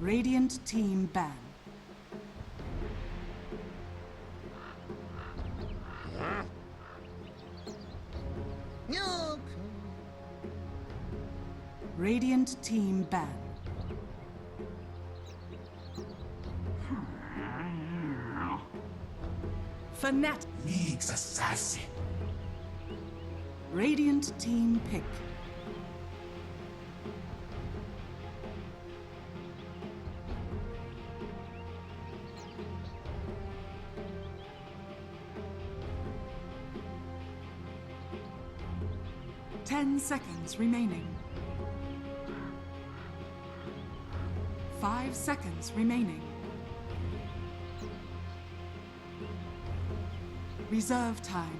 Radiant team ban. Radiant team ban. Fnatic. League's assassin. Radiant team pick. Ten seconds remaining. 5 seconds remaining. Reserve time.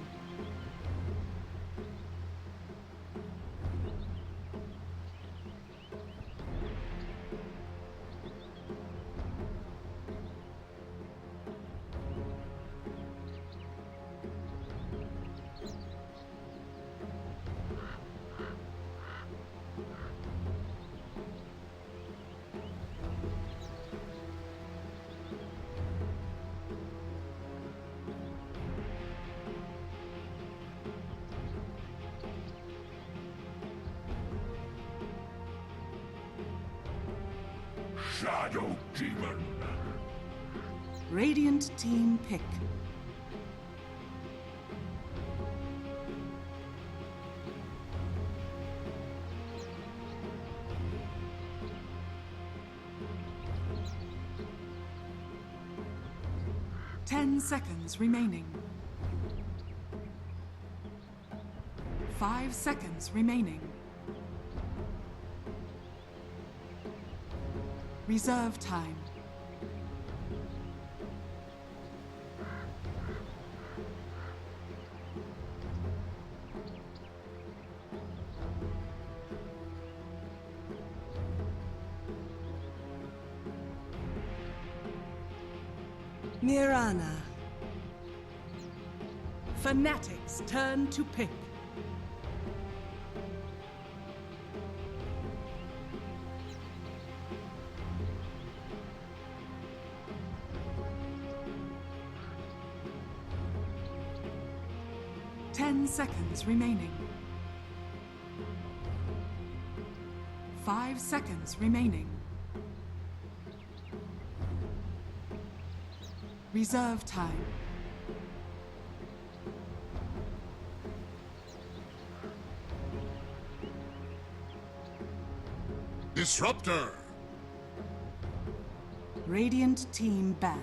Shadow Demon. Radiant team pick. Ten seconds remaining. 5 seconds remaining. Reserve time. Mirana. Fnatic's turn to pick. Ten seconds remaining. 5 seconds remaining. Reserve time. Disruptor. Radiant team ban.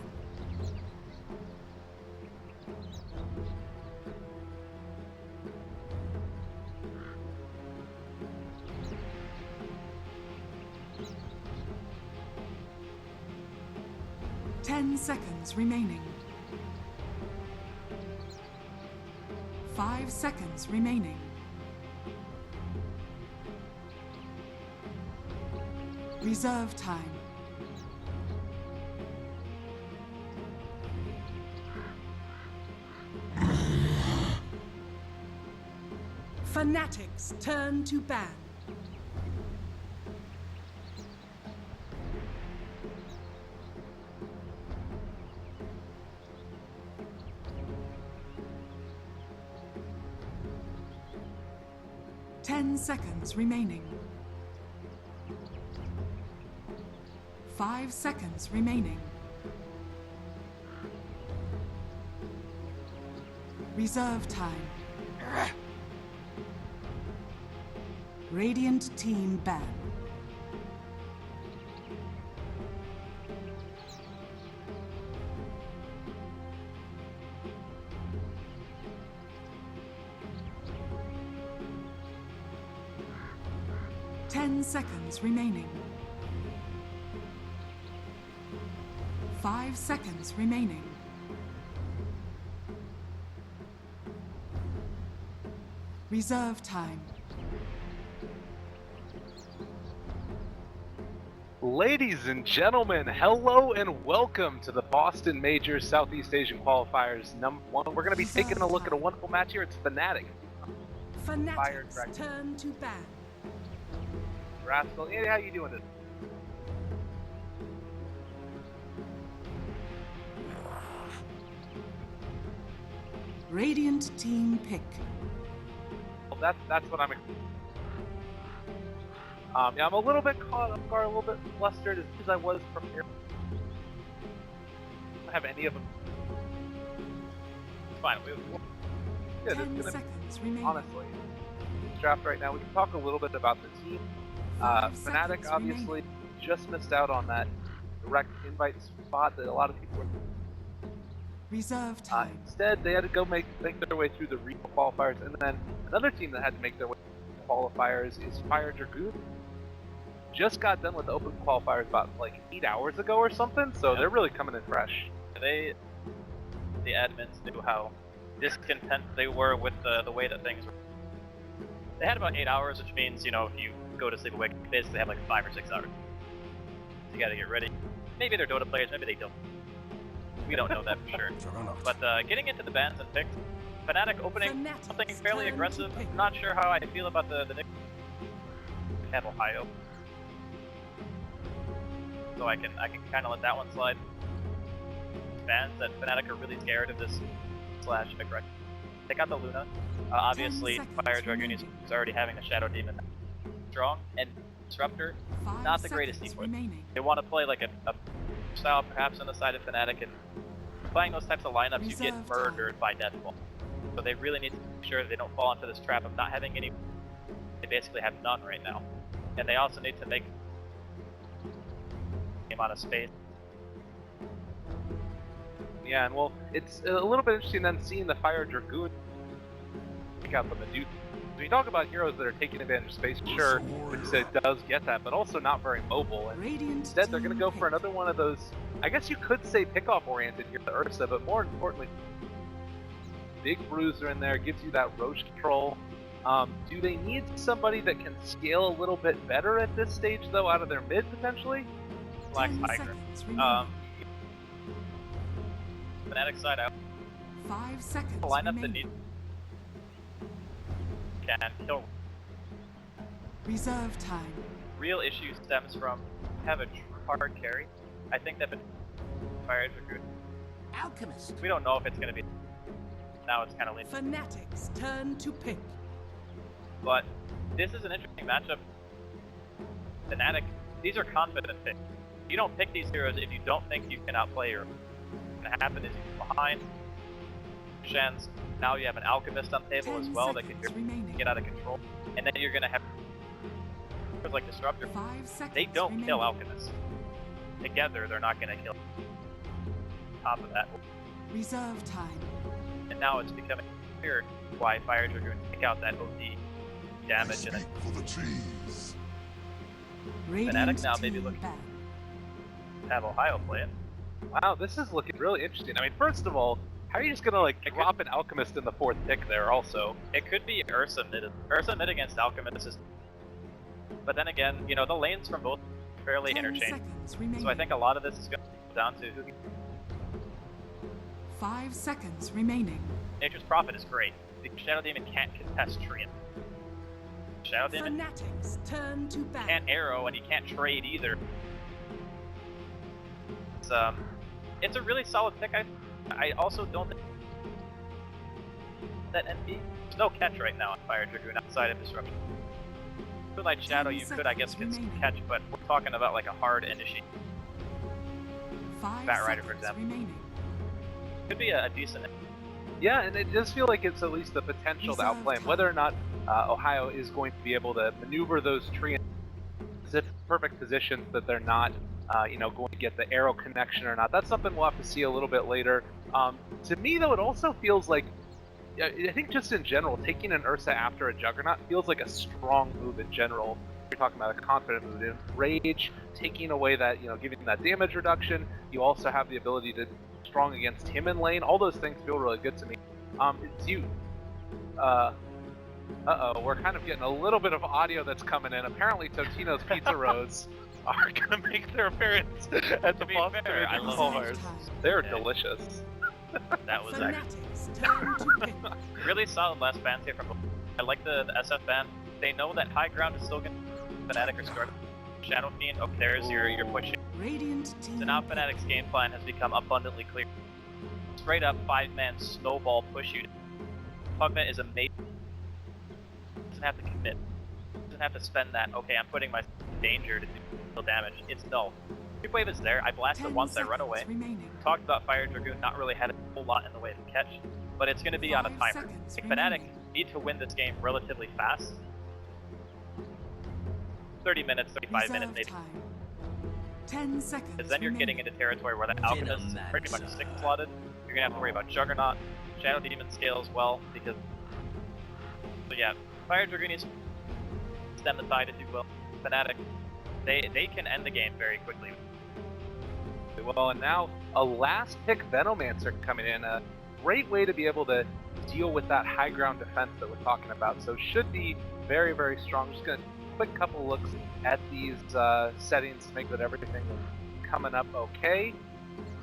Ten seconds remaining. 5 seconds remaining. Reserve time. Fnatic's turn to ban. Ten seconds remaining. 5 seconds remaining. Reserve time. Radiant team ban. Ten seconds remaining. 5 seconds remaining. Reserve time. Ladies and gentlemen, hello and welcome to the Boston Major Southeast Asian Qualifiers #1. We're going to be taking a look at a wonderful match here. It's Fnatic. Fnatic's turn to ban. Rascal, hey, how you doing today? Radiant team pick. Well, that's what I'm. Yeah, I'm a little bit caught off guard, a little bit flustered as I was prepared. I don't have any of them. It's fine. Yeah, 10 seconds remaining. honestly, draft right now. We can talk a little bit about the team. 5 Fnatic seconds obviously remaining. just missed out on that direct invite spot that a lot of people were. Reserve time. Instead, they had to go make their way through the regional qualifiers, and then another team that had to make their way through the qualifiers is Fire Dragoon. Just got done with the open qualifiers about like 8 hours ago or something, so they're really coming in fresh. The admins knew how discontent they were with the way that things were. They had about 8 hours, which means, you know, if you go to sleep awake, they basically have like 5 or 6 hours. You gotta get ready. Maybe they're Dota players, maybe they don't. We don't know that for sure. But getting into the bans and picks, Fnatic opening Fnatic's something fairly turn to aggressive. pick. I'm not sure how I feel about the have Ohio. So I can kind of let that one slide. Fans that Fnatic are really scared of this slash aggressive. Take out the Luna. Obviously, 10 Fire seconds Dragoon is remaining. already having a Shadow Demon strong, and Disruptor 5 not the greatest seconds team. remaining. They want to play like a style perhaps on the side of Fnatic, and playing those types of lineups, you get Reserve murdered by deathfall. So they really need to make sure they don't fall into this trap of not having any. They basically have none right now, and they also need to make the amount of space. Yeah, and well, it's a little bit interesting then seeing the Fire Dragoon pick out the Medusa. When you talk about heroes that are taking advantage of space, sure, it does get that, but also not very mobile. And Radiant instead, they're going to team go for pick. another one of those, I guess you could say pick-off oriented here, the Ursa, but more importantly, big bruiser in there, gives you that roach control. Do they need somebody that can scale a little bit better at this stage, though, out of their mid, potentially? Black 10 Tiger. seconds remaining. Fnatic side out. 5 seconds A lineup that remaining. needs can kill. Reserve time. Real issue stems from have a true hard carry. I think that Fire Dragoon. Alchemist. We don't know if it's going to be. Now it's kind of leaning. Fnatic's turn to pick. But this is an interesting matchup. Fnatic, these are confident picks. You don't pick these heroes if you don't think you can outplay your. What's going to happen is you get behind. Shens. Now you have an Alchemist on the table 10 as well that seconds can remaining. get out of control. And then you're going to have heroes like Disruptor. 5 seconds They don't remaining. kill Alchemists. Together, they're not going to kill. Top of that. Reserve time. And now it's becoming clear why Fire Dragoon take out that OD damage and then For the trees. Radiant now maybe team looking- ban. have Ohio play it. Wow, this is looking really interesting. I mean, first of all, how are you just going to, like, drop an Alchemist in the 4th pick there, also? It could be Ursa mid. Ursa mid against Alchemist is. But then again, you know, the lanes from both are fairly 10 interchangeable. seconds remaining. So I think a lot of this is going to come down to who can. 5 seconds remaining. Nature's Prophet is great. The Shadow Demon can't contest Treant. Shadow Demon Fnatic's turn to ban. can't arrow and he can't trade either. It's a really solid pick. I also don't think that NP. There's no catch right now on Fire Dragoon outside of Disruption. Moonlight Shadow 10 you could, I guess, seconds remaining. catch, but we're talking about like a hard initiate. 5 Bat Rider, for seconds example. remaining. Could be a decent. Yeah, and it does feel like it's at least the potential to Reserve outplay him. time. Whether or not Ohio is going to be able to maneuver those trees in perfect positions that they're not, going to get the arrow connection or not, that's something we'll have to see a little bit later. To me, though, it also feels like, I think just in general, taking an Ursa after a Juggernaut feels like a strong move in general. You're talking about a confident move in Rage, taking away that, giving that damage reduction. You also have the ability to strong against him in lane. All those things feel really good to me. It's you. Uh-oh, we're kind of getting a little bit of audio that's coming in. Apparently Totino's Pizza Rolls are going to make their appearance at the be Boston fair, I Major love Qualifiers. Time. They're Yeah. delicious. That was actually Fnatic's turn to pick. really solid last bans here from both. I like the SF ban. They know that high ground is still going to Fnatic or start Shadow Fiend. Okay, there's your pushing. Radiant team So now pick. Fnatic's game plan has become abundantly clear. Straight up 5-man snowball push you. Pugna is amazing. Doesn't have to commit. Doesn't have to spend that. Okay, I'm putting myself in danger to do damage. It's dull. Creep wave is there. I blast it once. I run away. Remaining. Talked about Fire Dragoon not really had a whole lot in the way of catch, but it's going to be on a 5 timer. seconds Like, Fnatic remaining. need to win this game relatively fast. 30 minutes, 35 minutes maybe. Time. 10 seconds. Because then you're getting into territory where the Alchemist is pretty much 6 slotted. You're going to have to worry about Juggernaut. Shadow Demon scale as well, because... So yeah, Fire Dragoon needs to stem the tide to do well. Fnatic, they can end the game very quickly. Well, and now a last pick Venomancer coming in, a great way to be able to deal with that high ground defense that we're talking about. So should be very, very strong. Just gonna quick couple looks at these settings to make that everything is coming up okay.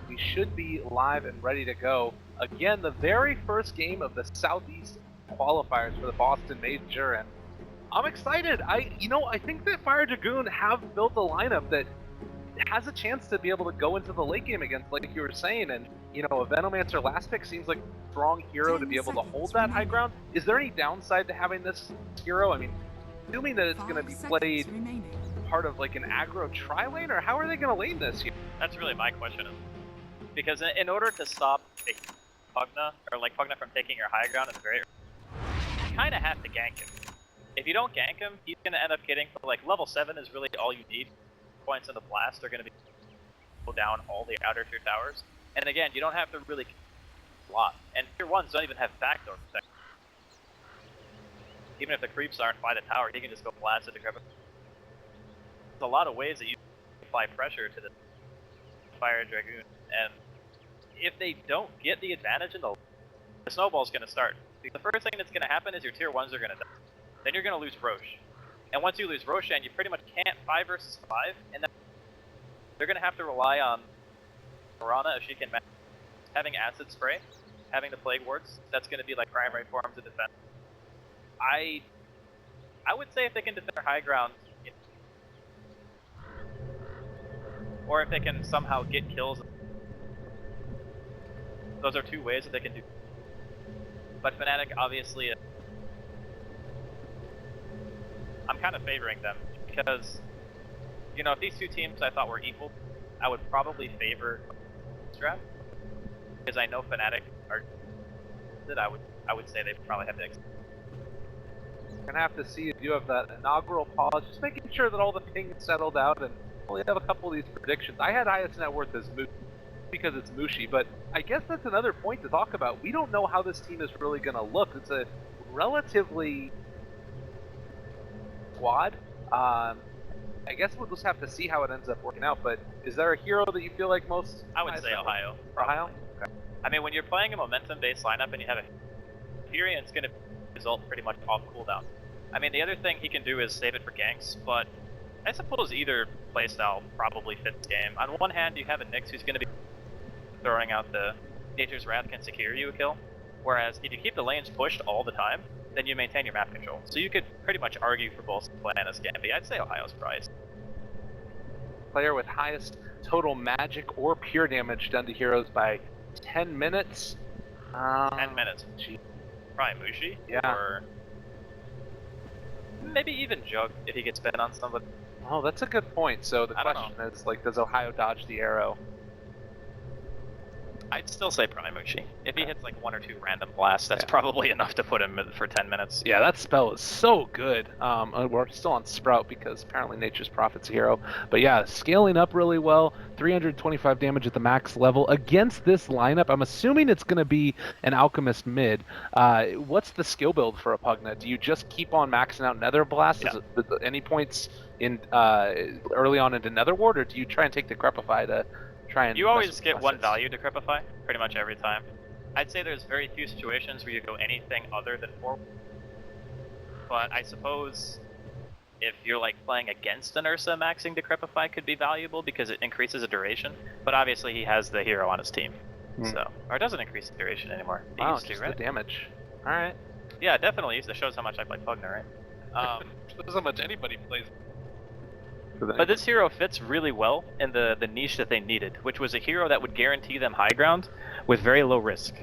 We should be live and ready to go. Again, the very first game of the Southeast qualifiers for the Boston Major, and I'm excited. I think that Fire Dragoon have built a lineup that has a chance to be able to go into the late game against, like you were saying, and a Venomancer last pick seems like a strong hero to be able to hold that high ground. Is there any downside to having this hero? I mean, assuming that it's going to be played part of like an aggro tri-lane, or how are they going to lane this? That's really my question. Because in order to stop Pugna, or like Pugna from taking your high ground in the very you kind of have to gank him. If you don't gank him, he's going to end up getting, like, level 7 is really all you need. Points in the blast are going to be pull down all the outer tier towers. And again, you don't have to really a lot. And tier 1s don't even have backdoor protection. Even if the creeps aren't by the tower, he can just go blast it to grab it. There's a lot of ways that you apply pressure to the Fire Dragoon. And if they don't get the advantage in the snowball's going to start. The first thing that's going to happen is your tier 1s are going to die. Then you're going to lose Roche. And once you lose Roshan, you pretty much can't 5 versus 5, and then they're going to have to rely on Mirana if she can manage having Acid Spray, having the Plague Wards. That's going to be like primary forms of defense. I would say if they can defend their high ground, or if they can somehow get kills, those are 2 ways that they can do. But Fnatic, obviously, I'm kind of favoring them because, if these 2 teams I thought were equal, I would probably favor draft because I know Fnatic are that I would say they probably have the. We're gonna have to see if you have that inaugural pause, just making sure that all the pings settled out, and only have a couple of these predictions. I had highest net worth as Mushi because it's Mushi, but I guess that's another point to talk about. We don't know how this team is really gonna look. It's a relatively squad. I guess we'll just have to see how it ends up working out, but is there a hero that you feel like most? I would say Ohio. Ohio? Okay. I mean, when you're playing a momentum-based lineup and you have a Fury, it's going to result pretty much off cooldown. I mean, the other thing he can do is save it for ganks, but I suppose either playstyle probably fits game. On one hand, you have a Nyx who's going to be throwing out the Nature's Wrath can secure you a kill, whereas if you keep the lanes pushed all the time, then you maintain your map control. So you could pretty much argue for both Planis Gambit. I'd say Ohio's price. Player with highest total magic or pure damage done to heroes by 10 minutes. 10 minutes. Gee. Probably Mushi. Yeah. Or maybe even Jug if he gets bent on somebody. Oh, that's a good point. So the question is, like, does Ohio dodge the arrow? I'd still say probably Mushi. If he hits like 1 or 2 random blasts, that's probably enough to put him for 10 minutes. Yeah, that spell is so good. We're still on Sprout because apparently Nature's Prophet's a hero. But yeah, scaling up really well. 325 damage at the max level against this lineup. I'm assuming it's going to be an Alchemist mid. What's the skill build for a Pugna? Do you just keep on maxing out Nether Blast? Yeah. Is it any points in early on into Nether Ward, or do you try and take the Crepify to try and... You always get 1 value to Crepify, pretty much every time. I'd say there's very few situations where you go anything other than 4. But I suppose if you're like playing against an Ursa, maxing Decrepify could be valuable because it increases the duration. But obviously he has the hero on his team, so or it doesn't increase the duration anymore. It Wow, used to, just right? the damage. All right. Yeah, definitely. That shows how much I play Pugna, right? Shows how much anybody plays. But this hero fits really well in the niche that they needed, which was a hero that would guarantee them high ground with very low risk.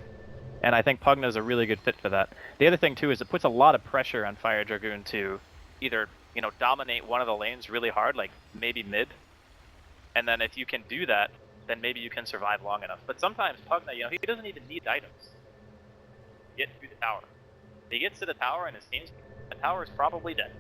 And I think Pugna is a really good fit for that. The other thing too is it puts a lot of pressure on Fire Dragoon to either, you know, dominate one of the lanes really hard, like maybe mid. And then if you can do that, then maybe you can survive long enough. But sometimes Pugna, you know, he doesn't even need items to get through the tower. If he gets to the tower and his team's, the tower is probably dead.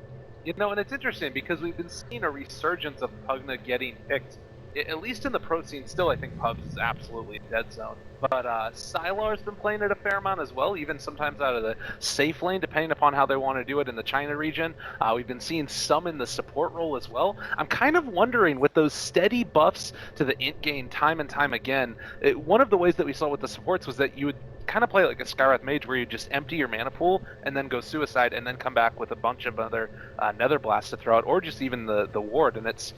You know, and it's interesting because we've been seeing a resurgence of Pugna getting picked. At least in the pro scene, still I think Pugs is absolutely a dead zone. But Sylar's been playing it a fair amount as well, even sometimes out of the safe lane, depending upon how they want to do it in the China region. We've been seeing some in the support role as well. I'm kind of wondering, with those steady buffs to the int gain time and time again, one of the ways that we saw with the supports was that you would kind of play like a Skywrath Mage where you just empty your mana pool and then go Suicide and then come back with a bunch of other Nether Blasts to throw out, or just even the Ward, and it's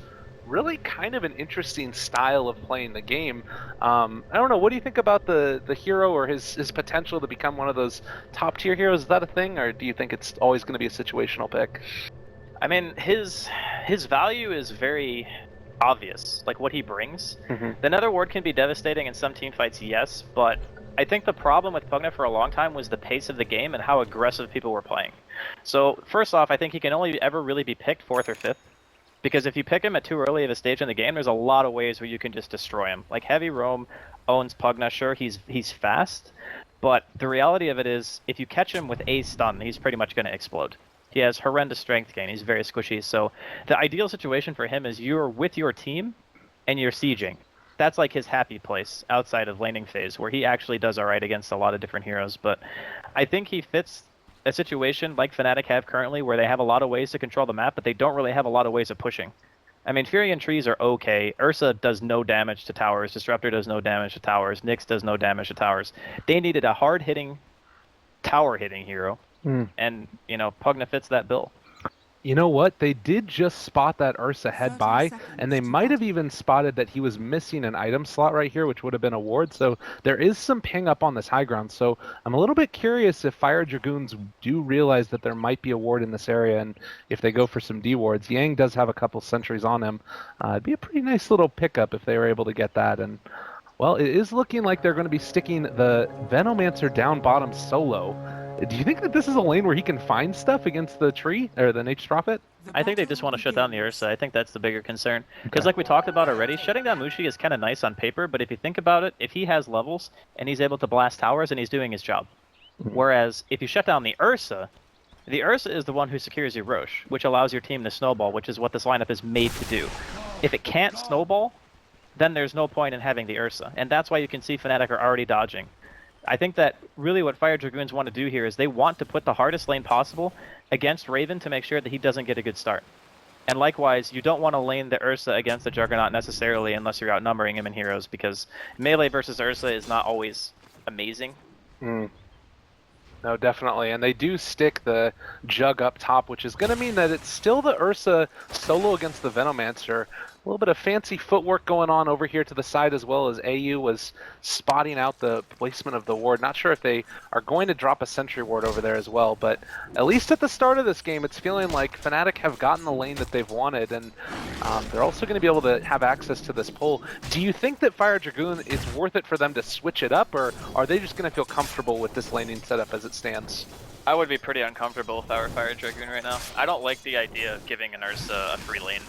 really kind of an interesting style of playing the game. I don't know, what do you think about the hero or his potential to become one of those top tier heroes? Is that a thing, or do you think it's always going to be a situational pick? I mean, his value is very obvious, like what he brings. The Nether Ward can be devastating in some team fights, yes, but I think the problem with Pugna for a long time was the pace of the game and how aggressive people were playing. So first off, I think he can only ever really be picked 4th or 5th. Because if you pick him at too early of a stage in the game, there's a lot of ways where you can just destroy him. Like Heavy Roam owns Pugna, sure, he's fast, but the reality of it is, if you catch him with a stun, he's pretty much going to explode. He has horrendous strength gain, he's very squishy, so the ideal situation for him is you're with your team and you're sieging. That's like his happy place outside of laning phase, where he actually does alright against a lot of different heroes, but I think he fits a situation like Fnatic have currently, where they have a lot of ways to control the map, but they don't really have a lot of ways of pushing. I mean, Fury and Trees are okay. Ursa does no damage to towers. Disruptor does no damage to towers. Nyx does no damage to towers. They needed a hard-hitting, tower-hitting hero, and, you know, Pugna fits that bill. You know what? They did just spot that Ursa head by, and they might have even spotted that he was missing an item slot right here, which would have been a ward. So there is some ping up on this high ground. So I'm a little bit curious if Fire Dragoons do realize that there might be a ward in this area, and if they go for some D wards. Yang does have a couple sentries on him. It'd be a pretty nice little pickup if they were able to get that. And well, it is looking like they're going to be sticking the Venomancer down bottom solo. Do you think that this is a lane where he can find stuff against the tree, or the Nature's Prophet? I think they just want to shut down the Ursa. I think that's the bigger concern. Because like we talked about already, shutting down Mushi is kind of nice on paper, but if you think about it, if he has levels and he's able to blast towers, and he's doing his job. Whereas if you shut down the Ursa is the one who secures your Roche, which allows your team to snowball, which is what this lineup is made to do. If it can't snowball, then there's no point in having the Ursa. And that's why you can see Fnatic are already dodging. I think that really what Fire Dragoons want to do here is they want to put the hardest lane possible against Raven to make sure that he doesn't get a good start. And likewise, you don't want to lane the Ursa against the Juggernaut necessarily unless you're outnumbering him in heroes, because melee versus Ursa is not always amazing. No, definitely. And they do stick the Jug up top, which is going to mean that it's still the Ursa solo against the Venomancer. A little bit of fancy footwork going on over here to the side, as well as AU was spotting out the placement of the ward. Not sure if they are going to drop a sentry ward over there as well, but at least at the start of this game, it's feeling like Fnatic have gotten the lane that they've wanted, and they're also going to be able to have access to this pull. Do you think that Fire Dragoon is worth it for them to switch it up, or are they just going to feel comfortable with this laning setup as it stands? I would be pretty uncomfortable if I were Fire Dragoon right now. I don't like the idea of giving an Ursa a free lane.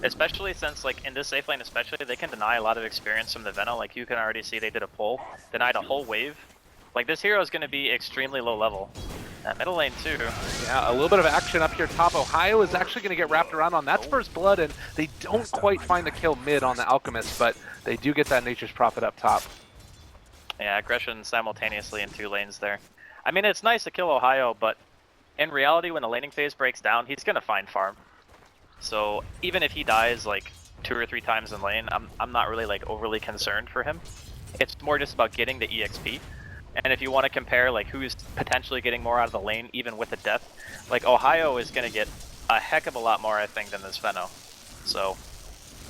Especially since, like, in this safe lane especially, they can deny a lot of experience from the Veno. Like, you can already see they did a pull, denied a whole wave. Like, this hero is going to be extremely low level. Middle lane too. Yeah, a little bit of action up here top. Ohio is actually going to get wrapped around on that first blood, and they don't quite find the kill mid on the Alchemist, but they do get that Nature's Prophet up top. Yeah, aggression simultaneously in 2 lanes there. I mean, it's nice to kill Ohio, but in reality, when the laning phase breaks down, he's going to find farm. So even if he dies like 2 or 3 times in lane, I'm not really like overly concerned for him. It's more just about getting the EXP. And if you want to compare like who's potentially getting more out of the lane, even with a death, like Ohio is going to get a heck of a lot more, I think, than this Veno. So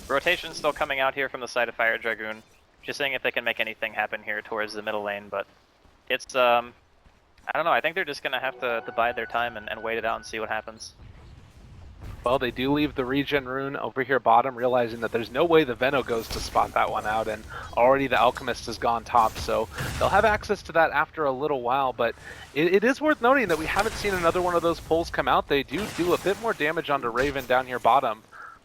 rotation's still coming out here from the side of Fire Dragoon. Just seeing if they can make anything happen here towards the middle lane, but it's I don't know. I think they're just going to have to bide their time and wait it out and see what happens. Well, they do leave the regen rune over here bottom, realizing that there's no way the Veno goes to spot that one out, and already the Alchemist has gone top, so they'll have access to that after a little while, but it is worth noting that we haven't seen another one of those pulls come out. They do a bit more damage onto Raven down here bottom.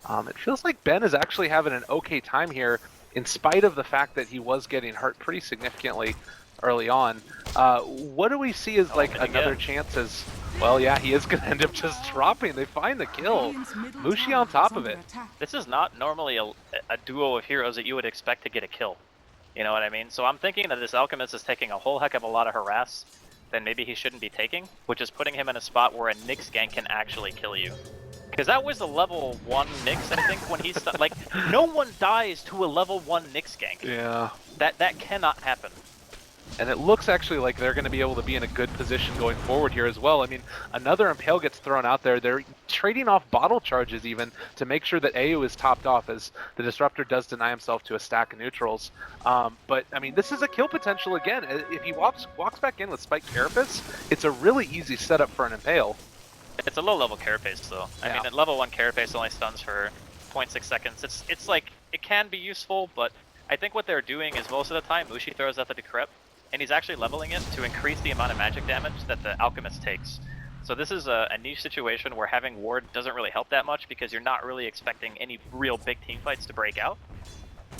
It feels like Ben is actually having an okay time here, in spite of the fact that he was getting hurt pretty significantly early on. What do we see as like another chance as... Well, yeah, he is going to end up just dropping. They find the kill. Mushi on top of it. This is not normally a duo of heroes that you would expect to get a kill. You know what I mean? So I'm thinking that this Alchemist is taking a whole heck of a lot of harass than maybe he shouldn't be taking, which is putting him in a spot where a Nyx gank can actually kill you. Because that was the level 1 Nyx, I think, when he's... like, no one dies to a level 1 Nyx gank. Yeah. That cannot happen. And it looks actually like they're going to be able to be in a good position going forward here as well. I mean, another Impale gets thrown out there. They're trading off bottle charges even to make sure that AU is topped off, as the Disruptor does deny himself to a stack of neutrals. But, I mean, this is a kill potential again. If he walks back in with Spike Carapace, it's a really easy setup for an Impale. It's a low-level Carapace, though. I mean, at level 1 Carapace only stuns for 0.6 seconds. It's like, it can be useful, but I think what they're doing is most of the time Mushi throws out the Decrep, and he's actually leveling it to increase the amount of magic damage that the Alchemist takes. So this is a niche situation where having Ward doesn't really help that much because you're not really expecting any real big team fights to break out.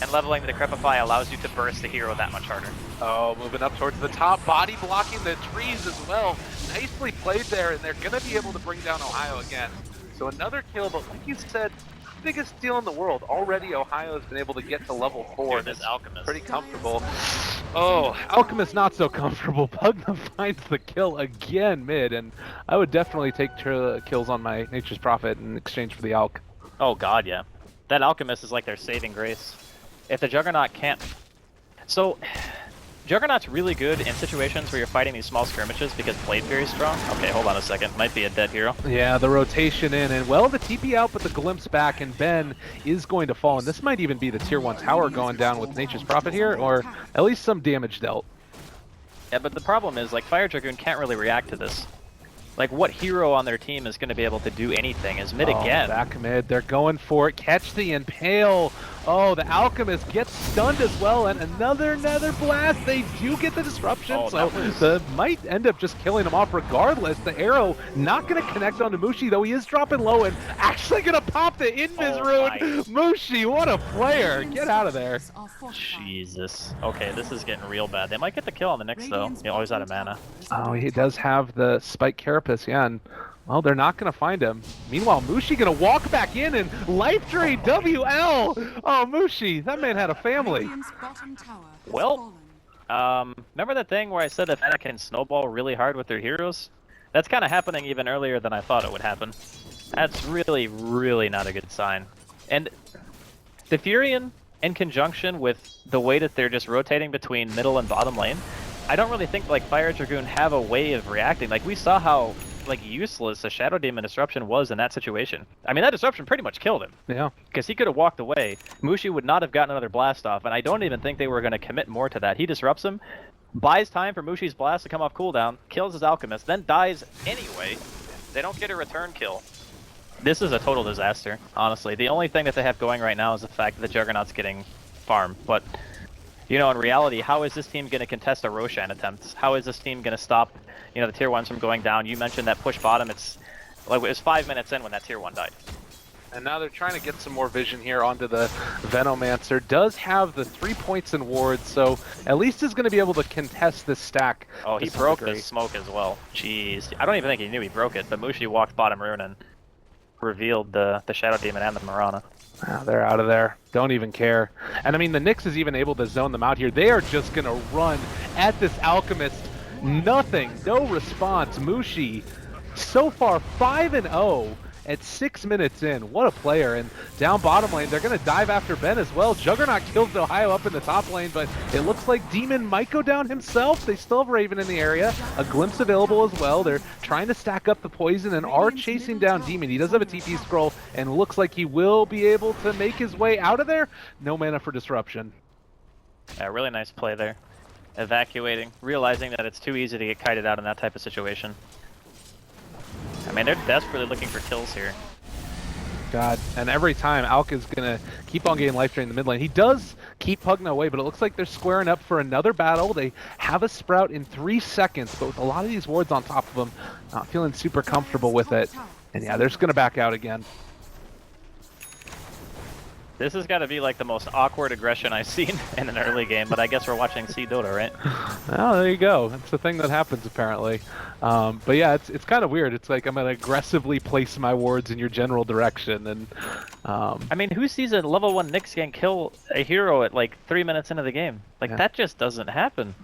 And leveling the Decrepify allows you to burst the hero that much harder. Oh, moving up towards the top, body blocking the trees as well. Nicely played there, and they're going to be able to bring down Ohio again. So another kill, but like you said, biggest deal in the world. Already Ohio has been able to get to level 4. Dude, this Alchemist. Pretty comfortable. Oh, Alchemist not so comfortable. Pugna finds the kill again mid, and I would definitely take kills on my Nature's Prophet in exchange for the Alch. Oh god, yeah. That Alchemist is like their saving grace. If the Juggernaut can't... So, Juggernaut's really good in situations where you're fighting these small skirmishes because Blade Fury's strong. Okay, hold on a second. Might be a dead hero. Yeah, the rotation in, and well, the TP out, but the glimpse back, and Ben is going to fall, and this might even be the tier 1 tower going down with Nature's Prophet here, or at least some damage dealt. Yeah, but the problem is, like, Fire Dragoon can't really react to this. Like, what hero on their team is going to be able to do anything? Is mid again. Back mid, they're going for it. Catch the Impale. Oh, the Alchemist gets stunned as well, and another Nether Blast. They do get the disruption, so the might end up just killing him off regardless. The arrow not going to connect onto Mushi, though he is dropping low and actually going to pop the Invis rune. Nice. Mushi, what a player. Get out of there. Jesus. Okay, this is getting real bad. They might get the kill on the Nyx, though. He's always out of mana. Oh, he does have the Spike Carapace, yeah, and well, they're not going to find him. Meanwhile, Mushi going to walk back in and life drain WL. Oh, Mushi, that man had a family. Well, remember that thing where I said that Fnatic can snowball really hard with their heroes? That's kind of happening even earlier than I thought it would happen. That's really, really not a good sign. And the Furion, in conjunction with the way that they're just rotating between middle and bottom lane, I don't really think like Fire Dragoon have a way of reacting. Like, we saw how like useless a Shadow Demon disruption was in that situation. I mean, that disruption pretty much killed him. Yeah. Because he could have walked away. Mushi would not have gotten another blast off, and I don't even think they were going to commit more to that. He disrupts him, buys time for Mushi's blast to come off cooldown, kills his Alchemist, then dies anyway. They don't get a return kill. This is a total disaster, honestly. The only thing that they have going right now is the fact that the Juggernaut's getting farmed, but you know, in reality, how is this team going to contest a Roshan attempt? How is this team going to stop, you know, the tier 1s from going down? You mentioned that push bottom. It's like it was 5 minutes in when that tier 1 died. And now they're trying to get some more vision here onto the Venomancer. Does have the 3 points in wards, so at least is going to be able to contest this stack. Oh, he broke the smoke as well. Jeez. I don't even think he knew he broke it, but Mushi walked bottom rune and revealed the Shadow Demon and the Mirana. Oh, they're out of there. Don't even care. And I mean, the Nyx is even able to zone them out here. They are just going to run at this Alchemist. Nothing. No response. Mushi, so far 5-0 at 6 minutes in. What a player. And down bottom lane, they're going to dive after Ben as well. Juggernaut kills Ohio up in the top lane, but it looks like Demon might go down himself. They still have Raven in the area. A glimpse available as well. They're trying to stack up the poison and are chasing down Demon. He does have a TP scroll and looks like he will be able to make his way out of there. No mana for disruption. Yeah, really nice play there. Evacuating, realizing that it's too easy to get kited out in that type of situation. I mean, they're desperately looking for kills here. God, and every time Alk is gonna keep on getting life drain in the mid lane. He does keep Pugna away, but it looks like they're squaring up for another battle. They have a Sprout in 3 seconds, but with a lot of these wards on top of them, not feeling super comfortable with it. And yeah, they're just gonna back out again. This has got to be like the most awkward aggression I've seen in an early game, but I guess we're watching C Dota, right? Oh, there you go. That's the thing that happens apparently. But yeah, it's kind of weird. It's like I'm gonna aggressively place my wards in your general direction, and I mean, who sees a level 1 Nyx gang kill a hero at like 3 minutes into the game? Like that just doesn't happen.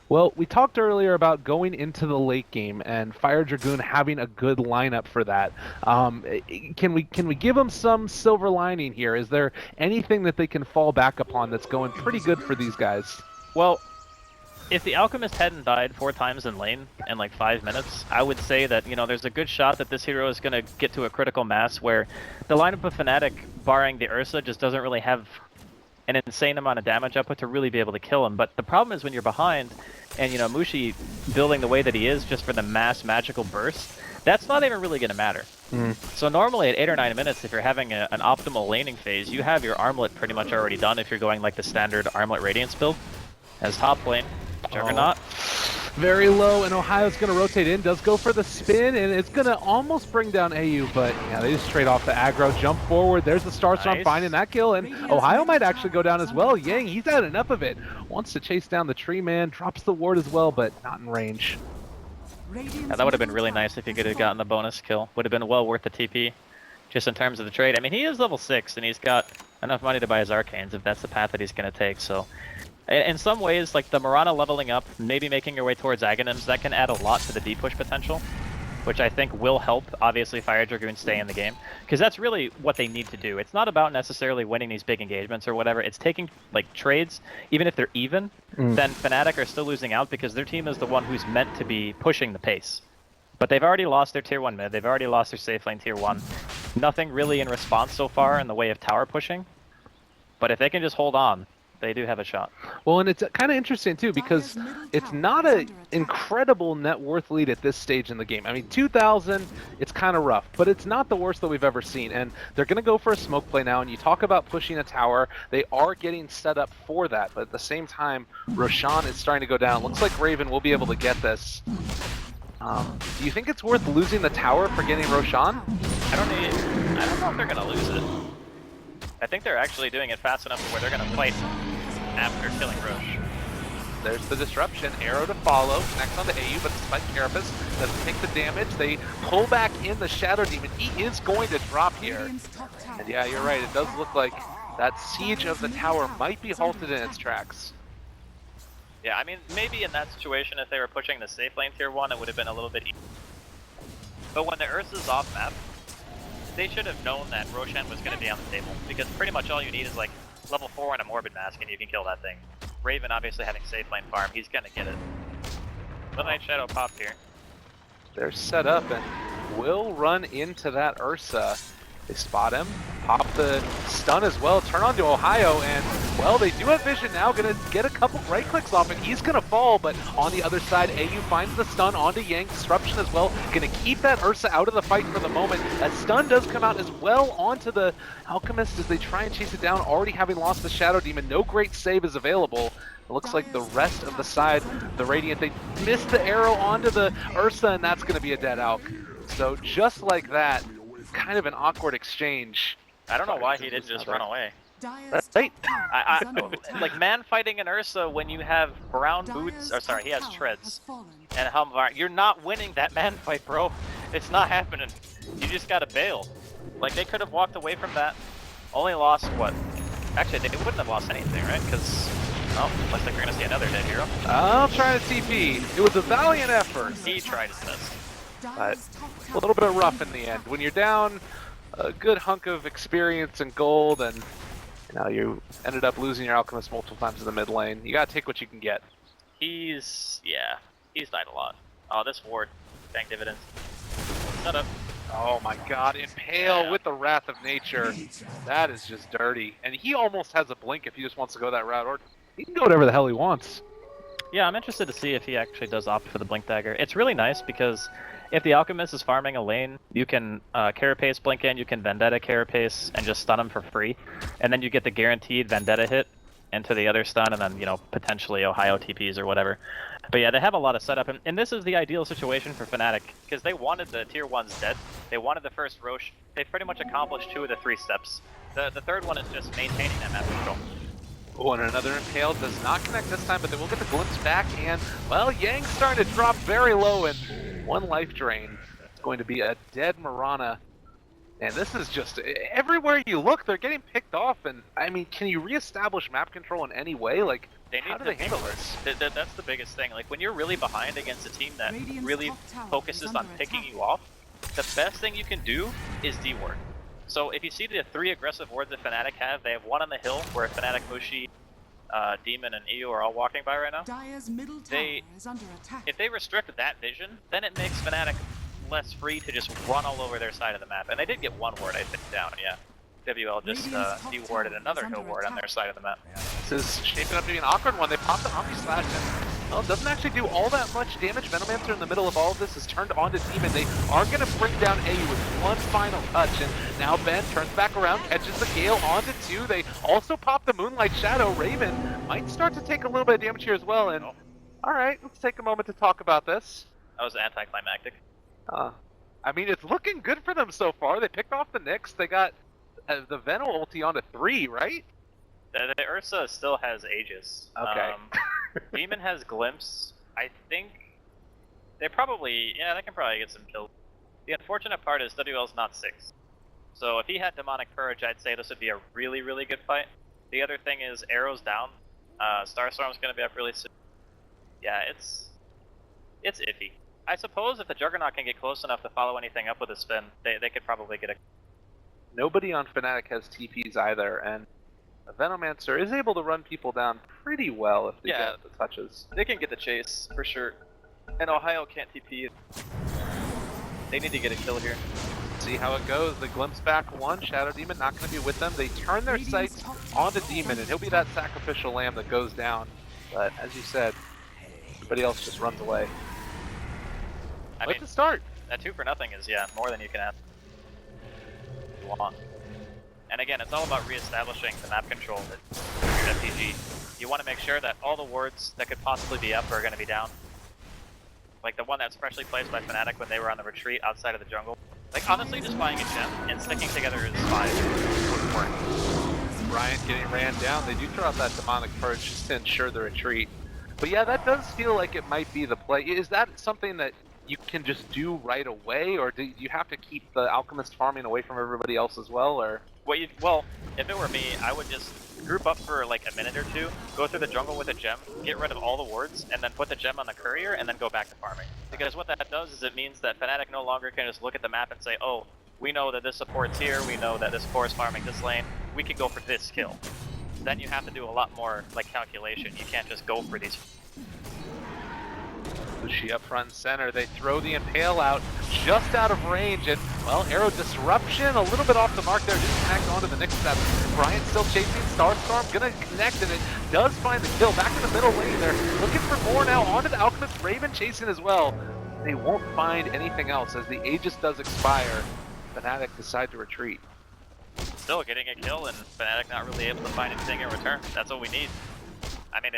Well, we talked earlier about going into the late game and Fire Dragoon having a good lineup for that. Can we give them some silver lining here? Is there anything that they can fall back upon that's going pretty good for these guys? Well, if the Alchemist hadn't died 4 times in lane in like 5 minutes, I would say that, you know, there's a good shot that this hero is going to get to a critical mass where the lineup of Fnatic, barring the Ursa, just doesn't really have an insane amount of damage output to really be able to kill him. But the problem is when you're behind, and you know, Mushi building the way that he is just for the mass magical burst, that's not even really going to matter. So normally at 8 or 9 minutes, if you're having an optimal laning phase, you have your armlet pretty much already done if you're going like the standard armlet radiance build. As top lane, Juggernaut. Very low, and Ohio's going to rotate in, does go for the spin, and it's going to almost bring down AU, but yeah, they just trade off the aggro, jump forward, there's the Star Storm finding that kill, and Ohio might actually go down as well. Yang, he's had enough of it, wants to chase down the tree man, drops the ward as well, but not in range. Yeah, that would have been really nice if he could have gotten the bonus kill. Would have been well worth the TP, just in terms of the trade. I mean, he is level 6, and he's got enough money to buy his Arcanes if that's the path that he's going to take, so... In some ways, like the Mirana leveling up, maybe making your way towards Aghanims, that can add a lot to the D-push potential, which I think will help, obviously, Fire Dragoon stay in the game. Because that's really what they need to do. It's not about necessarily winning these big engagements or whatever. It's taking, like, trades, even if they're even, then Fnatic are still losing out because their team is the one who's meant to be pushing the pace. But they've already lost their tier 1 mid, they've already lost their safe lane tier 1. Nothing really in response so far in the way of tower pushing. But if they can just hold on, they do have a shot. Well, and it's kind of interesting too because it's not an incredible net worth lead at this stage in the game. I mean, 2,000, it's kind of rough, but it's not the worst that we've ever seen. And they're going to go for a smoke play now, and you talk about pushing a tower. They are getting set up for that, but at the same time, Roshan is starting to go down. Looks like Raven will be able to get this. Do you think it's worth losing the tower for getting Roshan? I don't know if they're going to lose it. I think they're actually doing it fast enough to where they're going to fight after killing Roche. There's the disruption, arrow to follow, connects onto AU, but despite Carapace doesn't take the damage. They pull back in the Shadow Demon. He is going to drop here. And yeah, you're right, it does look like that siege of the tower might be halted in its tracks. Yeah, I mean, maybe in that situation, if they were pushing the safe lane tier 1, it would have been a little bit easier. But when the Ursa's off map, they should have known that Roshan was going to be on the table, because pretty much all you need is like level 4 and a Morbid Mask and you can kill that thing. Raven obviously having safe lane farm, he's going to get it. Midnight Shadow popped here. They're set up and will run into that Ursa. They spot him, pop the stun as well, turn on to Ohio, and, well, they do have vision now, gonna get a couple right clicks off, and he's gonna fall, but on the other side, AU finds the stun onto Yang, disruption as well, gonna keep that Ursa out of the fight for the moment. That stun does come out as well onto the Alchemist as they try and chase it down, already having lost the Shadow Demon. No great save is available. It looks like the rest of the side, the Radiant, they missed the arrow onto the Ursa, and that's gonna be a dead Alch. So just like that, kind of an awkward exchange. I don't know why he didn't just run away. That's right. Like man fighting an Ursa when you have brown boots, or sorry, he has treads and a helm. You're not winning that man fight, bro. It's not happening. You just gotta bail. Like they could have walked away from that. Only lost what? Actually, they wouldn't have lost anything, right? Because oh, looks like we're gonna see another dead hero. I'll try to TP. It was a valiant effort. He tried his best. But a little bit rough in the end. When you're down a good hunk of experience and gold, and you know you ended up losing your Alchemist multiple times in the mid lane, you gotta take what you can get. He's died a lot. Oh, this ward, bank dividends. Set up. Oh my god, Impale with the Wrath of Nature. That is just dirty. And he almost has a blink if he just wants to go that route, or he can go whatever the hell he wants. Yeah, I'm interested to see if he actually does opt for the Blink Dagger. It's really nice because if the Alchemist is farming a lane, you can Carapace Blink in, you can Vendetta Carapace and just stun him for free. And then you get the guaranteed Vendetta hit into the other stun and then, you know, potentially Ohio TPs or whatever. But yeah, they have a lot of setup, and this is the ideal situation for Fnatic, because they wanted the tier 1s dead. They wanted the first Roche. They've pretty much accomplished 2 of the 3 steps. The third one is just maintaining that map control. Oh, and another Impale does not connect this time, but they will get the glimpse back, and, well, Yang's starting to drop very low, and 1 life drain. It's going to be a dead Mirana. And this is just, everywhere you look, they're getting picked off, and, I mean, can you reestablish map control in any way? Like, how do they handle this? That's the biggest thing. Like, when you're really behind against a team that really focuses on picking you off, the best thing you can do is D-ward. So if you see the 3 aggressive wards that Fnatic have, they have 1 on the hill where Fnatic, Mushi, Demon, and EU are all walking by right now. Dire's middle tower is under attack. If they restrict that vision, then it makes Fnatic less free to just run all over their side of the map. And they did get 1 ward, I think, down, yeah. WL just de-warded another hill ward on their side of the map. This is shaping up to be an awkward one. They popped the Omni Slash and, well, it doesn't actually do all that much damage. Venomancer in the middle of all of this is turned onto Demon. They are going to bring down AU with 1 final touch, and now Ben turns back around, catches the Gale onto 2. They also pop the Moonlight Shadow. Raven might start to take a little bit of damage here as well, and alright, let's take a moment to talk about this. That was anticlimactic. I mean, it's looking good for them so far. They picked off the Nyx. They got the Veno ulti onto 3, right? The Ursa still has Aegis. Okay. Demon has Glimpse. I think they probably, yeah, they can probably get some kills. The unfortunate part is WL's not 6. So if he had Demonic Purge, I'd say this would be a really, really good fight. The other thing is Arrow's down. Starstorm's going to be up really soon. Yeah, it's iffy. I suppose if the Juggernaut can get close enough to follow anything up with a spin, they could probably get a... Nobody on Fnatic has TPs either, and the Venomancer is able to run people down pretty well if they get the touches. They can get the chase, for sure. And Ohio can't TP. They need to get a kill here. See how it goes. The glimpse back 1, Shadow Demon not going to be with them. They turn their sights onto Demon, and he'll be that sacrificial lamb that goes down. But as you said, everybody else just runs away. I mean, to start. That 2 for nothing is, yeah, more than you can ask. Want. And again, it's all about re-establishing the map control that your FPG. You want to make sure that all the wards that could possibly be up are going to be down. Like the one that's freshly placed by Fnatic when they were on the retreat outside of the jungle. Like honestly, just buying a gem and sticking together is fine. Wouldn't work. Bryant getting ran down. They do throw out that Demonic Purge just to ensure the retreat. But yeah, that does feel like it might be the play. Is that something that you can just do right away, or do you have to keep the Alchemist farming away from everybody else as well, or? Well, if it were me, I would just group up for like a minute or 2, go through the jungle with a gem, get rid of all the wards, and then put the gem on the courier, and then go back to farming. Because what that does is it means that Fnatic no longer can just look at the map and say, oh, we know that this support's here, we know that this core is farming this lane, we could go for this kill. Then you have to do a lot more like calculation. You can't just go for these. Mushi up front and center. They throw the Impale out just out of range, and well, Arrow Disruption a little bit off the mark there. Didn't connect onto the Nyx step. Bryant still chasing Starstorm, gonna connect, and it does find the kill back in the middle lane. They're looking for more now onto the Alchemist. Raven chasing as well. They won't find anything else as the Aegis does expire. Fnatic decide to retreat. Still getting a kill, and Fnatic not really able to find anything in return. That's what we need. I mean,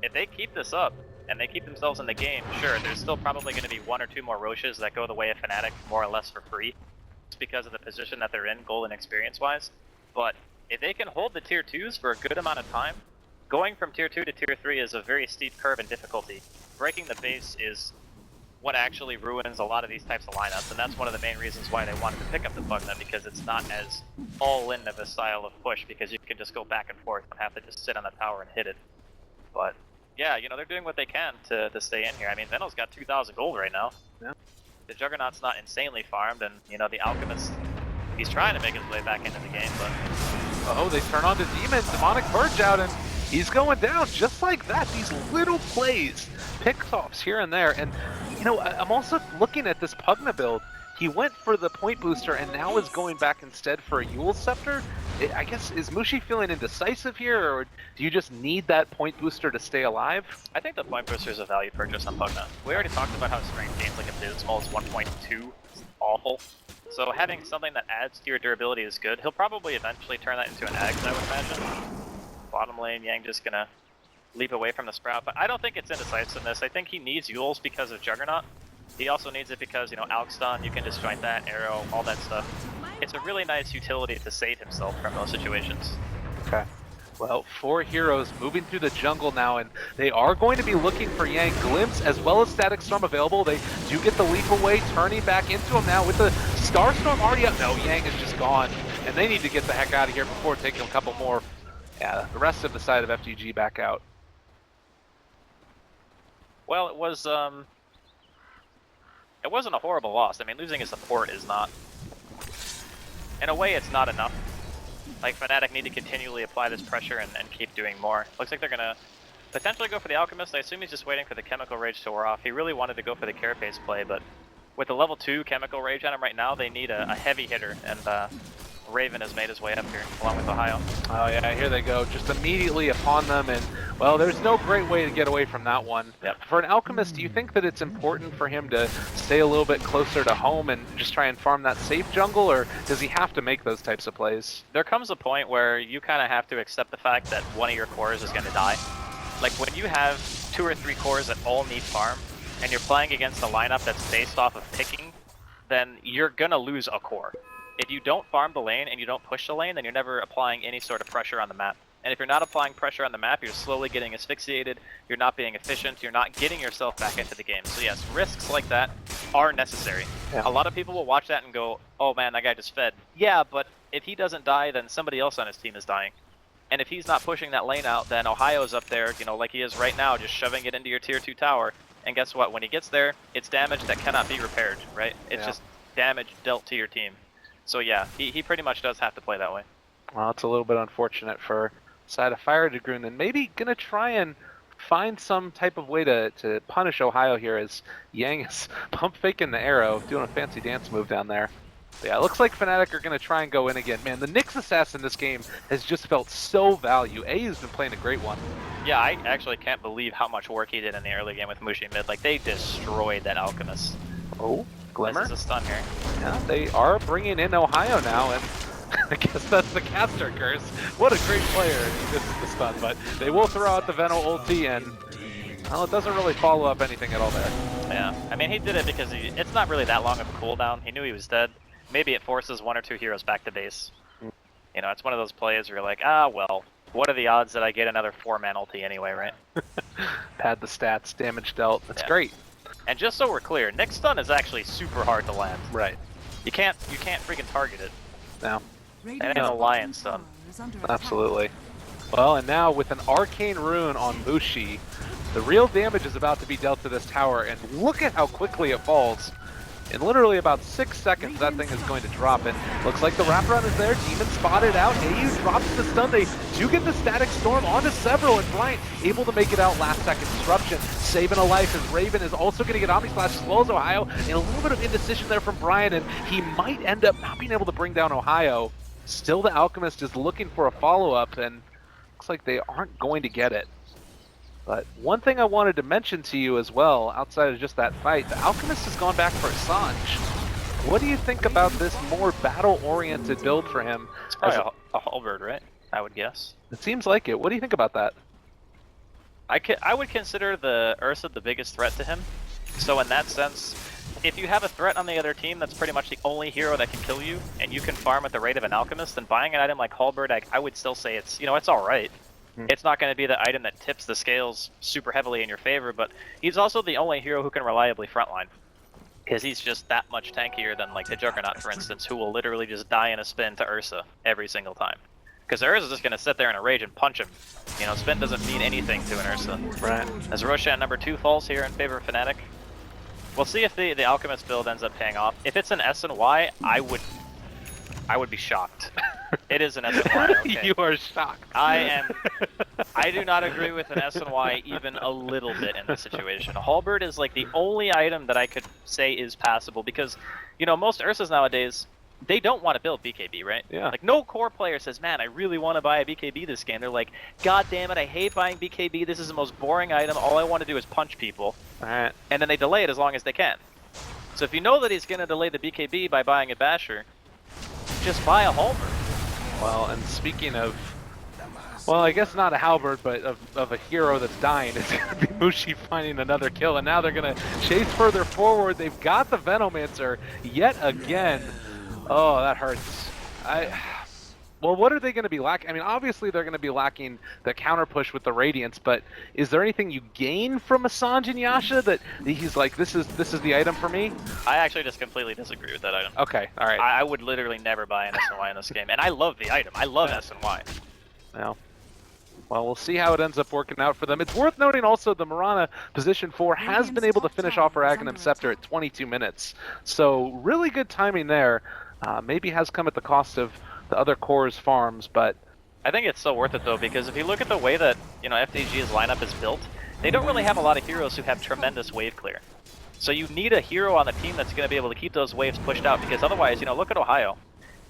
if they keep this up, and they keep themselves in the game, sure, there's still probably going to be 1 or 2 more Roches that go the way of Fnatic, more or less for free, just because of the position that they're in, gold and experience-wise. But if they can hold the tier 2s for a good amount of time, going from tier 2 to tier 3 is a very steep curve in difficulty. Breaking the base is what actually ruins a lot of these types of lineups, and that's one of the main reasons why they wanted to pick up the Pugna, because it's not as all-in of a style of push, because you can just go back and forth and have to just sit on the tower and hit it. But yeah, you know, they're doing what they can to stay in here. I mean, Veno's got 2,000 gold right now. Yeah. The Juggernaut's not insanely farmed, and, you know, the Alchemist, he's trying to make his way back into the game, but... Oh, they turn on the Demon, Demonic Purge out, and he's going down just like that. These little plays, pick-offs here and there, and, you know, I'm also looking at this Pugna build. He went for the point booster and now is going back instead for a Eul's Scepter. I guess, is Mushi feeling indecisive here, or do you just need that point booster to stay alive? I think the point booster is a value purchase on Pugna. We already talked about how strength gains like abysmal is 1.2. It's awful. So having something that adds to your durability is good. He'll probably eventually turn that into an Ags, I would imagine. Bottom lane, Yang just gonna leap away from the Sprout, but I don't think it's indecisiveness. I think he needs Yules because of Juggernaut. He also needs it because, you know, Alkstun, you can disjoint that, Arrow, all that stuff. It's a really nice utility to save himself from those situations. Okay. Well, 4 heroes moving through the jungle now, and they are going to be looking for Yang. Glimpse as well as Static Storm available. They do get the leap away, turning back into him now with the Star Storm already up. No, Yang is just gone, and they need to get the heck out of here before taking a couple more. Yeah, the rest of the side of FDG back out. Well, it wasn't a horrible loss. I mean, losing a support is not... In a way, it's not enough. Like, Fnatic need to continually apply this pressure and keep doing more. Looks like they're gonna potentially go for the Alchemist. I assume he's just waiting for the Chemical Rage to wear off. He really wanted to go for the Carapace play, but with the level 2 Chemical Rage on him right now, they need a heavy hitter, and Raven has made his way up here, along with Ohio. Oh yeah, here they go, just immediately upon them, and well, there's no great way to get away from that one. Yep. For an Alchemist, do you think that it's important for him to stay a little bit closer to home and just try and farm that safe jungle, or does he have to make those types of plays? There comes a point where you kind of have to accept the fact that one of your cores is going to die. Like, when you have 2 or 3 cores that all need farm, and you're playing against a lineup that's based off of picking, then you're going to lose a core. If you don't farm the lane and you don't push the lane, then you're never applying any sort of pressure on the map. And if you're not applying pressure on the map, you're slowly getting asphyxiated, you're not being efficient, you're not getting yourself back into the game. So yes, risks like that are necessary. Yeah. A lot of people will watch that and go, oh man, that guy just fed. Yeah, but if he doesn't die, then somebody else on his team is dying. And if he's not pushing that lane out, then Ohio's up there, you know, like he is right now, just shoving it into your tier 2 tower. And guess what? When he gets there, it's damage that cannot be repaired, right? It's just damage dealt to your team. So yeah, he pretty much does have to play that way. Well, it's a little bit unfortunate for side of Fire Dragoon, and maybe gonna try and find some type of way to punish Ohio here, as Yang is pump faking the arrow, doing a fancy dance move down there. But yeah, it looks like Fnatic are gonna try and go in again. Man, the Nyx Assassin this game has just felt so value. A has been playing a great one. Yeah, I actually can't believe how much work he did in the early game with Mushi mid. Like, they destroyed that Alchemist. Oh, Glimmer. This is a stun here. Yeah, they are bringing in Ohio now, and I guess that's the caster curse. What a great player, and he misses the stun, but they will throw out the Venom ulti, and well, it doesn't really follow up anything at all there. Yeah, I mean, he did it because it's not really that long of a cooldown. He knew he was dead. Maybe it forces 1 or 2 heroes back to base. You know, it's one of those plays where you're like, ah, well, what are the odds that I get another 4-man ulti anyway, right? Pad the stats, damage dealt, that's great. And just so we're clear, Nyx stun is actually super hard to land. Right. You can't freaking target it. No. And it's a lion stun. Absolutely. Well, and now with an arcane rune on Mushi, the real damage is about to be dealt to this tower, and look at how quickly it falls. In literally about 6 seconds, that thing is going to drop it. Looks like the wraparound is there. Demon spotted out. AU drops the stun. They do get the Static Storm onto several, and Bryant able to make it out last second. Disruption, saving a life, as Raven is also going to get Omni Slash as well as Ohio. And a little bit of indecision there from Bryant, and he might end up not being able to bring down Ohio. Still, the Alchemist is looking for a follow-up, and looks like they aren't going to get it. But one thing I wanted to mention to you as well, outside of just that fight, the Alchemist has gone back for Sanj. What do you think about this more battle-oriented build for him? It's probably a halberd, right? I would guess. It seems like it. What do you think about that? I would consider the Ursa the biggest threat to him. So in that sense, if you have a threat on the other team that's pretty much the only hero that can kill you, and you can farm at the rate of an Alchemist, then buying an item like halberd, I would still say it's, you know, it's alright. It's not going to be the item that tips the scales super heavily in your favor, but he's also the only hero who can reliably frontline. Because he's just that much tankier than, like, the Juggernaut, for instance, who will literally just die in a spin to Ursa every single time. Because Ursa's just going to sit there in a rage and punch him. You know, spin doesn't mean anything to an Ursa. Right. As Roshan number 2 falls here in favor of Fnatic. We'll see if the Alchemist build ends up paying off. If it's an S and Y, I would be shocked. It is an S and Y, okay. You are shocked. I do not agree with an S and Y even a little bit in this situation. A halberd is like the only item that I could say is passable because, you know, most Ursas nowadays, they don't want to build BKB, right? Yeah. Like, no core player says, man, I really want to buy a BKB this game. They're like, God damn it, I hate buying BKB. This is the most boring item. All I want to do is punch people. Alright. And then they delay it as long as they can. So if you know that he's going to delay the BKB by buying a Basher, just buy a Halberd. Well, and speaking of, well, I guess not a halberd, but of a hero that's dying, it's going to be Mushi finding another kill, and now they're going to chase further forward. They've got the Venomancer yet again. Oh, that hurts. Well, what are they going to be lacking? I mean, obviously they're going to be lacking the counter push with the Radiance, but is there anything you gain from Assange and Yasha that he's like, this is the item for me? I actually just completely disagree with that item. Okay, all right. I would literally never buy an SNY in this game, and I love the item. I love SNY. Well, we'll see how it ends up working out for them. It's worth noting also the Mirana position 4 has been able to finish off her Aghanim Scepter at 22 minutes. So really good timing there. Maybe has come at the cost of the other core's farms, but I think it's still worth it though, because if you look at the way that FDG's lineup is built, they don't really have a lot of heroes who have tremendous wave clear. So you need a hero on the team that's going to be able to keep those waves pushed out, because otherwise, look at Ohio.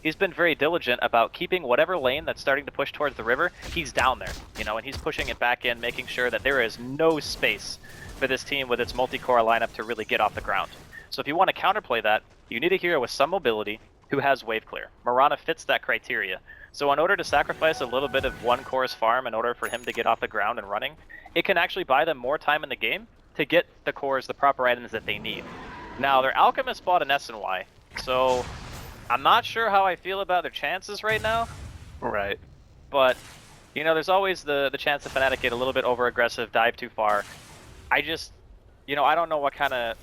He's been very diligent about keeping whatever lane that's starting to push towards the river, he's down there, and he's pushing it back in, making sure that there is no space for this team with its multi-core lineup to really get off the ground. So if you want to counterplay that, you need a hero with some mobility who has wave clear. Mirana fits that criteria. So in order to sacrifice a little bit of one core's farm in order for him to get off the ground and running, it can actually buy them more time in the game to get the cores the proper items that they need. Now, their Alchemist bought an SNY, so I'm not sure how I feel about their chances right now. right. But, there's always the chance that Fnatic get a little bit over-aggressive, dive too far. I just, I don't know what kind of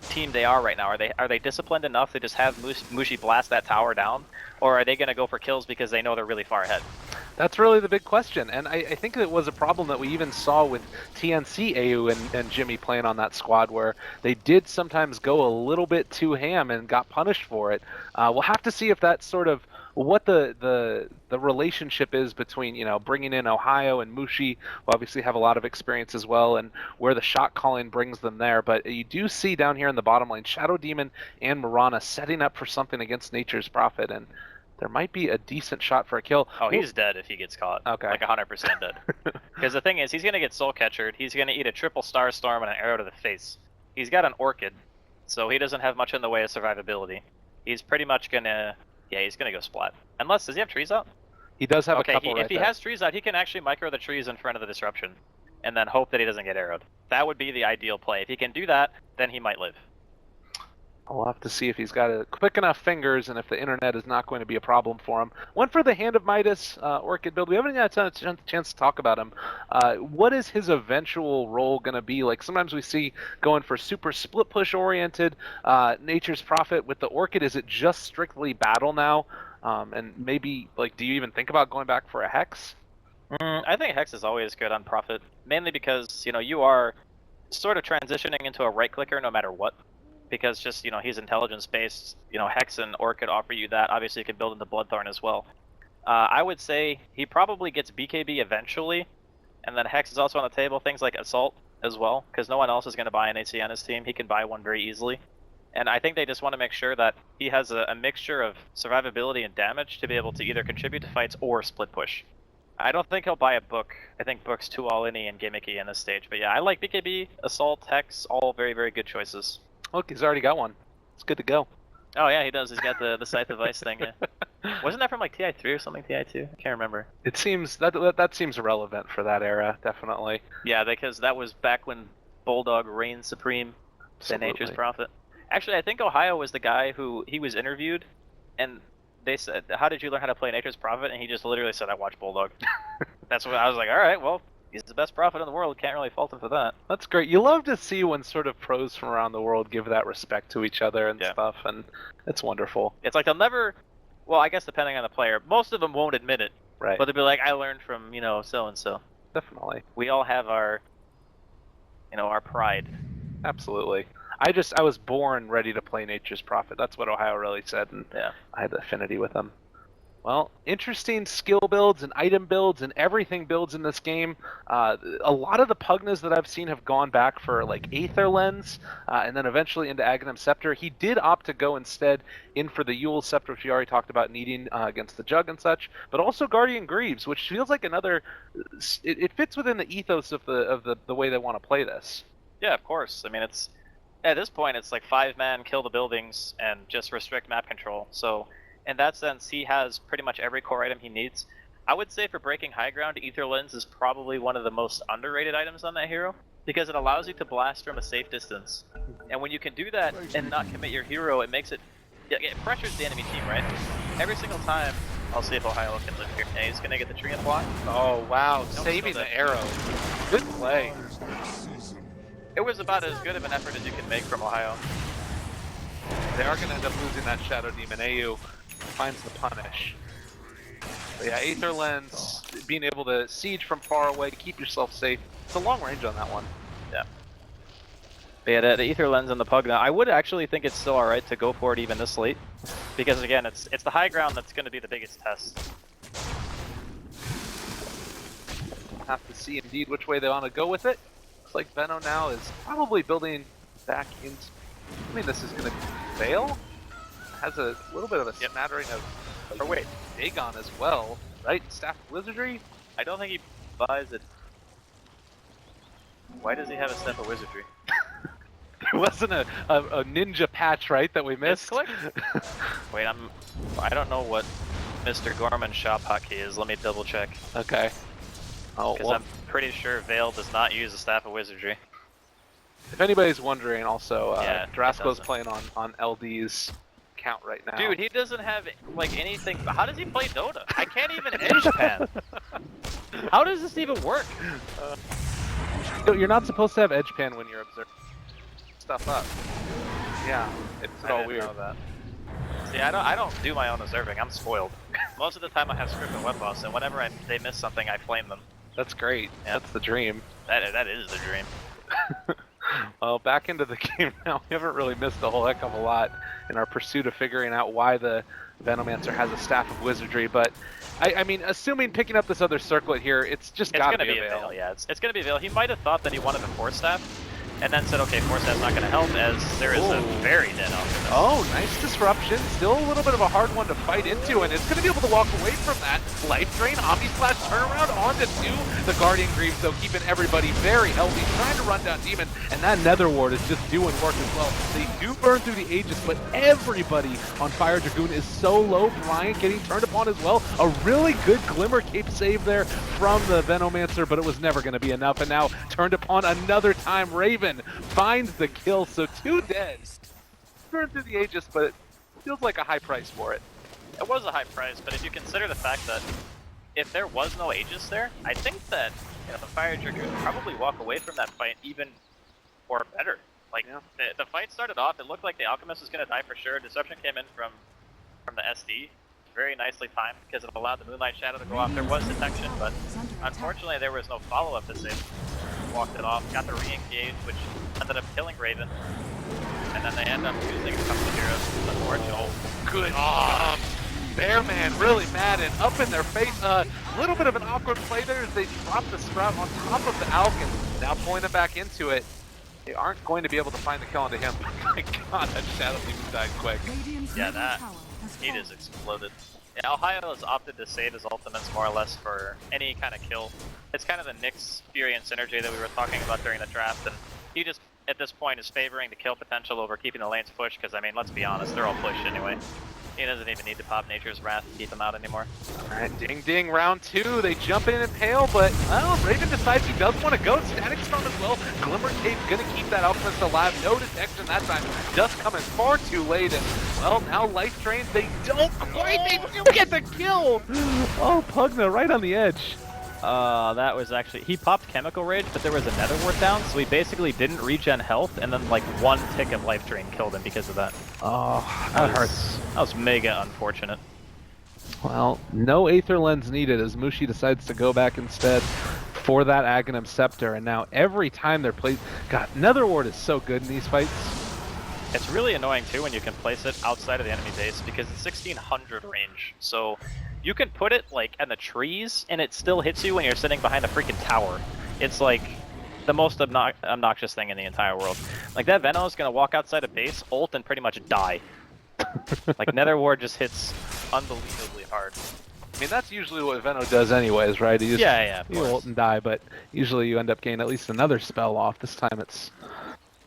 team they are right now. Are they disciplined enough to just have Mushi blast that tower down? Or are they going to go for kills because they know they're really far ahead? That's really the big question, and I think it was a problem that we even saw with TNC, AU, and Jimmy playing on that squad, where they did sometimes go a little bit too ham and got punished for it. We'll have to see if that's sort of what the relationship is between, bringing in Ohio and Mushi, who obviously have a lot of experience as well, and where the shot calling brings them there. But you do see down here in the bottom lane, Shadow Demon and Mirana setting up for something against Nature's Prophet, and there might be a decent shot for a kill. Oh, he's dead if he gets caught. Okay. Like 100% dead. Because the thing is, he's going to get soul catchered, he's going to eat a triple star storm and an arrow to the face. He's got an Orchid, so he doesn't have much in the way of survivability. He's pretty much going to... Yeah, he's going to go splat. Unless, does he have trees out? He does have a couple right if he has trees out, he can actually micro the trees in front of the disruption, and then hope that he doesn't get arrowed. That would be the ideal play. If he can do that, then he might live. We'll have to see if he's got quick enough fingers and if the internet is not going to be a problem for him. One for the Hand of Midas Orchid build. We haven't had a chance to talk about him. What is his eventual role going to be? Like, sometimes we see going for super split push oriented Nature's Prophet. With the Orchid, is it just strictly battle now? And maybe, like, do you even think about going back for a Hex? I think Hex is always good on Prophet, mainly because, you are sort of transitioning into a right clicker no matter what. Because just, he's intelligence-based, Hex and Orchid offer you that. Obviously, you can build into Bloodthorn as well. I would say he probably gets BKB eventually, and then Hex is also on the table. Things like Assault as well, because no one else is going to buy an AC on his team. He can buy one very easily. And I think they just want to make sure that he has a mixture of survivability and damage to be able to either contribute to fights or split push. I don't think he'll buy a Book. I think Book's too all-in-y and gimmicky in this stage. But yeah, I like BKB, Assault, Hex, all very, very good choices. Look, he's already got one. It's good to go. Oh yeah, he does. He's got the Scythe of Ice thing. Yeah. Wasn't that from like TI3 or something? TI2? I can't remember. It seems that seems relevant for that era, definitely. Yeah, because that was back when Bulldog reigned supreme. The Nature's Prophet. Actually, I think Ohio was the guy who he was interviewed, and they said, "How did you learn how to play Nature's Prophet?" And he just literally said, "I watched Bulldog." That's what I was like. All right, well. He's the best prophet in the world. Can't really fault him for that. That's great. You love to see when sort of pros from around the world give that respect to each other and stuff, and it's wonderful. It's like they'll never, well, I guess depending on the player, most of them won't admit it. Right. But they'll be like, I learned from, so-and-so. Definitely. We all have our, our pride. Absolutely. I was born ready to play Nature's Prophet. That's what Ohio really said, and I had affinity with him. Well, interesting skill builds and item builds and everything builds in this game. A lot of the Pugnas that I've seen have gone back for like Aether Lens and then eventually into Aghanim Scepter. He did opt to go instead in for the Yule Scepter, which we already talked about needing against the Jug and such, but also Guardian Greaves, which feels like another. It fits within the ethos of the way they want to play this. Yeah, of course. I mean, it's at this point it's like 5-man, kill the buildings, and just restrict map control. So in that sense, he has pretty much every core item he needs. I would say for breaking high ground, Aether Lens is probably one of the most underrated items on that hero, because it allows you to blast from a safe distance. And when you can do that and not commit your hero, it makes it pressures the enemy team, right? Every single time. I'll see if Ohio can live here. And he's gonna get the tree and block. Oh wow, saving the arrow. Good play. It was about as good of an effort as you can make from Ohio. They are gonna end up losing that Shadow Demon. AU finds the punish. But yeah, Aether Lens, being able to siege from far away, keep yourself safe. It's a long range on that one. Yeah. But yeah, the Aether Lens and the Pugna, I would actually think it's still alright to go for it even this late. Because again, it's the high ground that's going to be the biggest test. Have to see indeed which way they want to go with it. Looks like Veno now is probably building back into... I mean, this is going to fail. Has a little bit of a smattering of... Or wait, Dagon as well, right? Staff of Wizardry? I don't think he buys it. Why does he have a Staff of Wizardry? There wasn't a ninja patch, right, that we missed? Wait, I don't know what Mr. Gorman's shop hotkey is. Let me double check. Okay. Oh, because I'm pretty sure Vale does not use a Staff of Wizardry. If anybody's wondering, also, yeah, Drasko's playing on LD's account right now. Dude, he doesn't have like anything. How does he play Dota? I can't even edge pan. How does this even work? You're not supposed to have edge pan when you're observing stuff up. Yeah, it's all weird. Know that. See, I don't do my own observing. I'm spoiled. Most of the time I have script and web boss, and whenever they miss something, I flame them. That's great. Yeah. That's the dream. That is the dream. Well, back into the game now. We haven't really missed a whole heck of a lot in our pursuit of figuring out why the Venomancer has a Staff of Wizardry, but I mean, assuming picking up this other circlet here, it's just gotta be a Veil. Yeah, it's gonna be a Veil. He might have thought that he wanted a Force Staff, and then said, okay, Force Staff's not gonna help, as there is a very dead Alchemist. Oh, nice disruption. Still a little bit of a hard one to fight into, and it's gonna be able to walk away from that. Life Drain, Omni Splash, turnaround onto 2. The Guardian Greaves, though, keeping everybody very healthy, trying to run down Demon, and that Nether Ward is just doing work as well. They do burn through the Aegis, but everybody on Fire Dragoon is so low. Bryant getting turned upon as well. A really good Glimmer Cape save there from the Venomancer, but it was never going to be enough, and now turned upon another time. Raven finds the kill, so 2 dead. Burned through the Aegis, but it feels like a high price for it. It was a high price, but if you consider the fact that if there was no Aegis there, I think that the Fire Dragoon would probably walk away from that fight even or better. Like, the fight started off, it looked like the Alchemist was going to die for sure. Disruption came in from the SD. Very nicely timed, because it allowed the Moonlight Shadow to go off. There was detection, but unfortunately there was no follow-up to save. Walked it off, got the re-engage, which ended up killing Raven. And then they end up using a couple of heroes. Unfortunately. Good. Bearman really mad and up in their face. A little bit of an awkward play there as they drop the Sprout on top of the Alchon. Now pulling it back into it. They aren't going to be able to find the kill onto him. Oh my god, that Shadow Demon died quick. Yeah, that he just exploded. Yeah, Ohio has opted to save his ultimates more or less for any kind of kill. It's kind of the Nyx Fury and Synergy that we were talking about during the draft, and he just, at this point, is favoring the kill potential over keeping the lanes pushed, because, I mean, let's be honest, they're all pushed anyway. He doesn't even need to pop Nature's Wrath to keep them out anymore. Alright, ding ding, round 2. They jump in and pale, but, well, Raven decides he does want to go. Static Storm as well. Glimmer Cape gonna keep that Alchemist alive. No detection that time. Just coming far too late, and, well, now Life Drain, they don't quite, they do get the kill! Oh, Pugna right on the edge. That was actually, he popped Chemical Rage, but there was a Nether Ward down, so he basically didn't regen health, and then like 1 tick of Life Drain killed him because of that. Oh, that hurts. That was mega unfortunate. Well, no Aether Lens needed as Mushi decides to go back instead for that Aghanim Scepter, and now every time they're played, God, Nether Ward is so good in these fights. It's really annoying too when you can place it outside of the enemy base, because it's 1600 range, so you can put it like in the trees and it still hits you when you're sitting behind a freaking tower. It's like the most obnoxious thing in the entire world. Like that Veno is gonna walk outside of base, ult, and pretty much die. Like Nether Ward just hits unbelievably hard. I mean, that's usually what Veno does anyways, right? You ult and die, but usually you end up getting at least another spell off. This time it's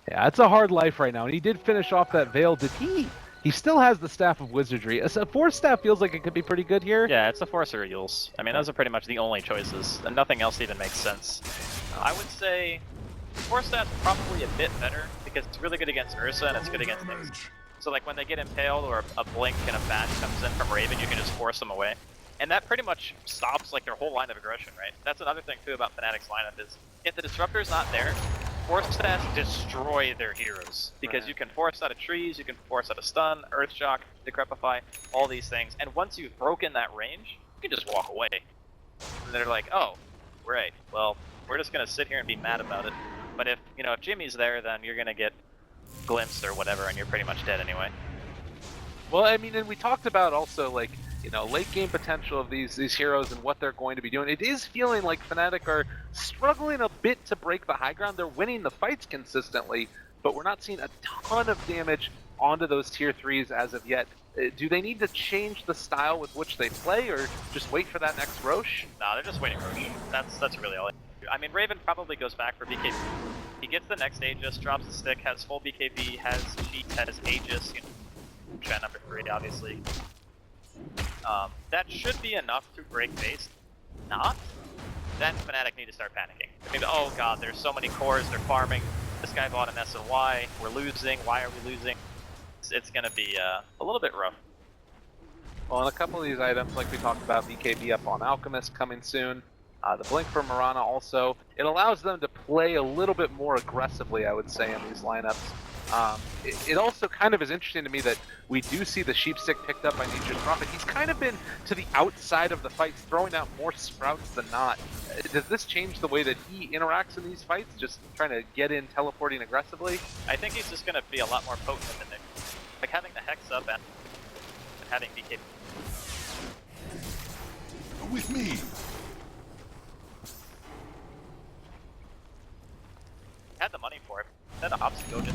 it's a hard life right now. And he did finish off that Veil. Did he? He still has the Staff of Wizardry. A 4 staff feels like it could be pretty good here. Yeah, it's a Force or Eels. I mean, those are pretty much the only choices, and nothing else even makes sense. I would say 4 staff is probably a bit better because it's really good against Ursa and it's good against things. So like when they get impaled or a blink and a bat comes in from Raven, you can just force them away. And that pretty much stops like their whole line of aggression, right? That's another thing too about Fnatic's lineup is if the Disruptor's not there, Force stats destroy their heroes. Because you can force out of trees, you can force out of stun, Earth Shock, Decrepify, all these things. And once you've broken that range, you can just walk away. And they're like, oh, right, well, we're just gonna sit here and be mad about it. But if, you know, if Jimmy's there, then you're gonna get glimpsed or whatever, and you're pretty much dead anyway. Well, I mean, and we talked about also, like, you know, late game potential of these heroes and what they're going to be doing. It is feeling like Fnatic are struggling a bit to break the high ground. They're winning the fights consistently, but we're not seeing a ton of damage onto those tier 3s as of yet. Do they need to change the style with which they play, or just wait for that next Roche? Nah, they're just waiting for Roche. That's really all. I mean, Raven probably goes back for BKB. He gets the next Aegis, drops the stick, has full BKB, has cheat, has Aegis, you know, trend number 3, obviously. That should be enough to break base. Not? Then Fnatic need to start panicking. Maybe, oh god, there's so many cores, they're farming. This guy bought an SNY, we're losing, why are we losing? It's gonna be a little bit rough. Well, and a couple of these items, like we talked about, BKB up on Alchemist coming soon. The Blink for Mirana also. It allows them to play a little bit more aggressively, I would say, in these lineups. It also kind of is interesting to me that we do see the Sheep Stick picked up by Nature's Prophet. He's kind of been to the outside of the fights, throwing out more sprouts than not. Does this change the way that he interacts in these fights, just trying to get in, teleporting aggressively? I think he's just going to be a lot more potent than Nick. Like having the Hex up and having BKB. With me. Had the money for it. Instead of Ops Goaded.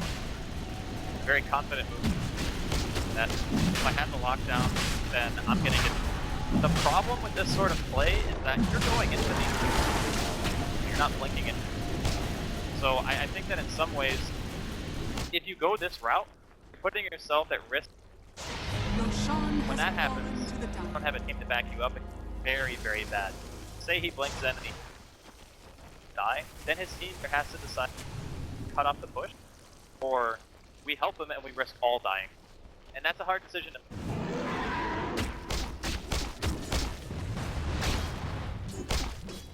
Very confident move. That if I have the lockdown, then I'm gonna get. The problem with this sort of play is that you're going into these. You're not blinking it. So I think that in some ways, if you go this route, you're putting yourself at risk. When that happens, you don't have a team to back you up. It's very, very bad. Say he blinks in and he die, then his team has to decide to cut off the push, or we help him and we risk all dying. And that's a hard decision to make.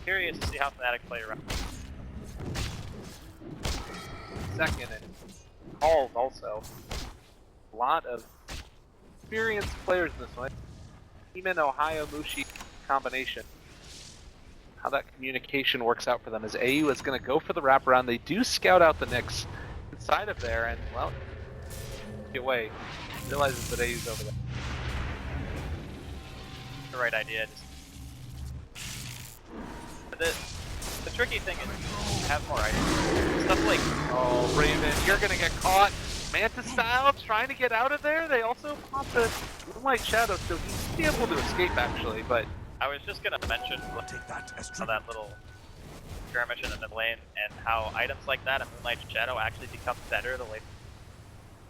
Curious to see how Fnatic play around. Second, and calls also. A lot of experienced players in this one. Even Ohio Mushi combination. How that communication works out for them is AU is going to go for the wraparound. They do scout out the Nyx inside of there, and well, get away. Realizes that AU's over there. The right idea. The tricky thing is you have more items. Stuff like, oh, Raven, you're going to get caught. Mantis style, trying to get out of there. They also pop the Moonlight Shadow, so he's able to escape actually, but I was just gonna mention how that little skirmish in the mid lane and how items like that and Moonlight Shadow actually become better the later.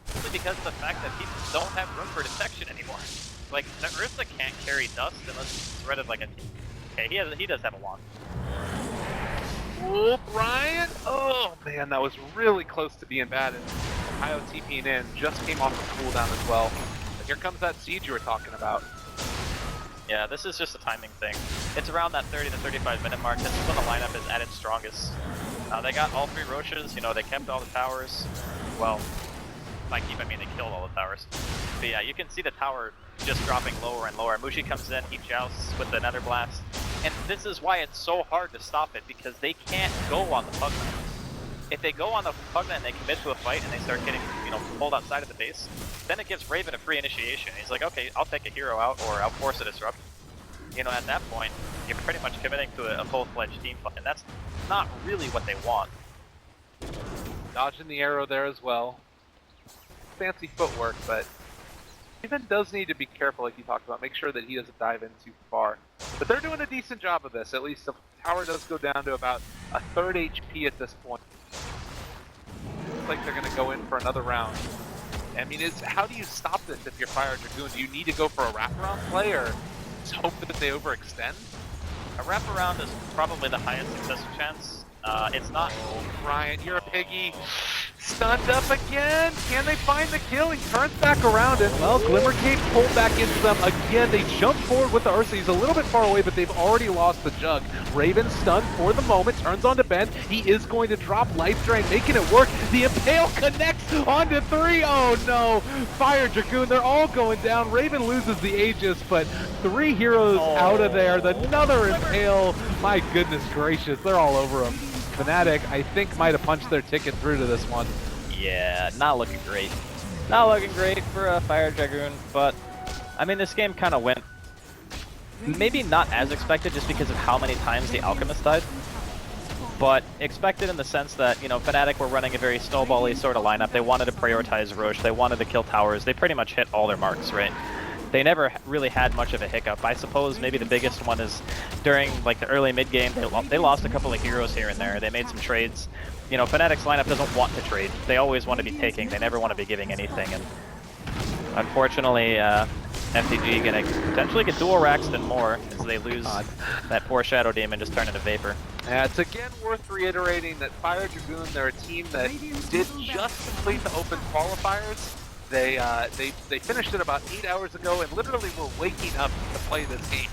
Simply because of the fact that people don't have room for detection anymore. Like the Ursa can't carry dust unless it's red of like a. Okay, he does have a wand. Oh, Brian! Oh man, that was really close to being bad. And Ohio TPing in just came off the cooldown as well. But here comes that siege you were talking about. Yeah, this is just a timing thing. It's around that 30 to 35 minute mark. This is when the lineup is at its strongest. They got all 3 Roches, you know, they kept all the towers. Well, by keep, I mean they killed all the towers. But yeah, you can see the tower just dropping lower and lower. Mushi comes in, he jousts with the Nether Blast. And this is why it's so hard to stop it, because they can't go on the Pugna. If they go on the Pugna and they commit to a fight and they start getting, you know, pulled outside of the base, then it gives Raven a free initiation. He's like, okay, I'll take a hero out or I'll force a disrupt. you know, at that point, you're pretty much committing to a full-fledged team fight, and that's not really what they want. Dodging the arrow there as well. Fancy footwork, but Raven does need to be careful, like you talked about. Make sure that he doesn't dive in too far. But they're doing a decent job of this. At least the tower does go down to about a third HP at this point. Looks like they're going to go in for another round. I mean, how do you stop this if you're Fire Dragoon? Do you need to go for a wraparound play, or just hope that they overextend? A wraparound is probably the highest success chance. It's not. Oh, Ryan, you're a piggy. Stunned up again. Can they find the kill? He turns back around, and well, Glimmer Cape pulled back into them again. They jump forward with the Ursa. He's a little bit far away, but they've already lost the Jug. Raven stunned for the moment, turns onto Ben. He is going to drop Life Drain, making it work. The Impale connects onto 3. Oh no, Fire Dragoon, they're all going down. Raven loses the Aegis, but 3 heroes out of there. Another Impale. My goodness gracious, they're all over him. Fnatic, I think, might have punched their ticket through to this one. Yeah, not looking great. Not looking great for Fire Dragoon, but I mean, this game kind of went maybe not as expected just because of how many times the Alchemist died, but expected in the sense that, you know, Fnatic were running a very snowball-y sort of lineup. They wanted to prioritize Roche, they wanted to kill towers, they pretty much hit all their marks, right? They never really had much of a hiccup. I suppose maybe the biggest one is during like the early mid game, they lost a couple of heroes here and there. They made some trades. You know, Fnatic's lineup doesn't want to trade. They always want to be taking. They never want to be giving anything. And unfortunately, FDE gonna potentially get dual racks and more as they lose that poor Shadow Demon, just turn into Vapor. Yeah, it's again worth reiterating that Fire Dragoon, they're a team that did just complete the open qualifiers. They finished it about 8 hours ago and literally were waking up to play this game.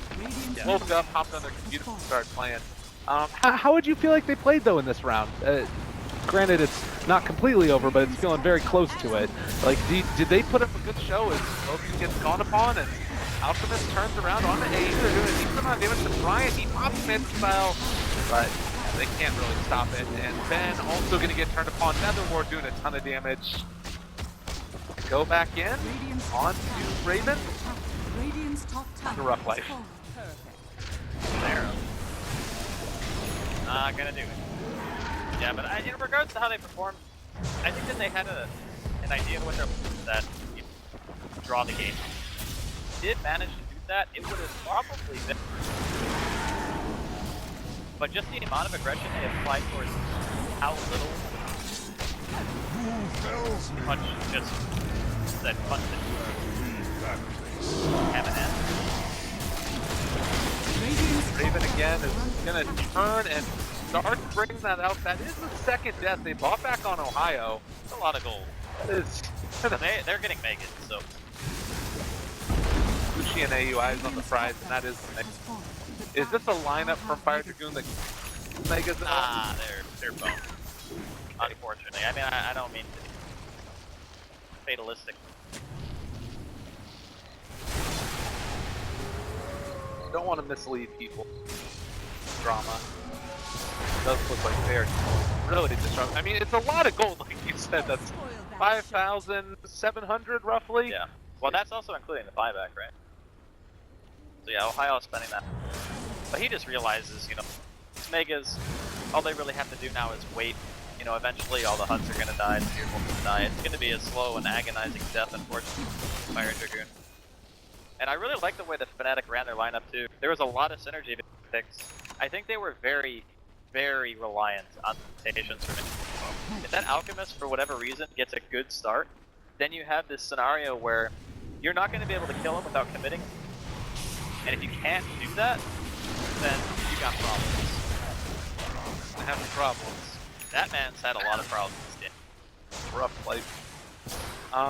Woke up, hopped on their computer and started playing. How would you feel like they played though in this round? Granted, it's not completely over, but it's feeling very close to it. Like, did they put up a good show as Logan gets gone upon and Alchemist turns around on the A? They're doing a decent amount of damage to Brian. He pops mid style, but they can't really stop it. And Ben also going to get turned upon. Netherward doing a ton of damage. Go back in, on to Raven. It's a rough life. There. Not gonna do it. Yeah, but in regards to how they performed, I think that they had an idea of what they're that draw the game. Did manage to do that, it would have probably been. But just the amount of aggression they applied towards how little punch just that punch Raven again is gonna turn and start bringing that out. That is the second death. They bought back on Ohio. That's a lot of gold. They're getting Megan, so. Lucy and AUI is on the prize, and that is the next. Is this a lineup from Fire Dragoon that Mega's in? They're boned. Unfortunately. I mean, I don't mean to be fatalistic. Don't want to mislead people. Drama. It does look like they're really disruptive. I mean, it's a lot of gold, like you said. That's 5,700 roughly. Yeah. Well, that's also including the buyback, right? So yeah, Ohio's spending that. But he just realizes, you know, Megas, all they really have to do now is wait. You know, eventually all the Huts are gonna die, the Feared Wolf will die. It's gonna be a slow and agonizing death, unfortunately, for Fire Dragoon. And I really like the way that Fnatic ran their lineup too. There was a lot of synergy picks. I think they were very, very reliant on patience from it. If that Alchemist, for whatever reason, gets a good start, then you have this scenario where you're not going to be able to kill him without committing. And if you can't do that, then you got problems. I have problems. That man's had a lot of problems this game. Rough life.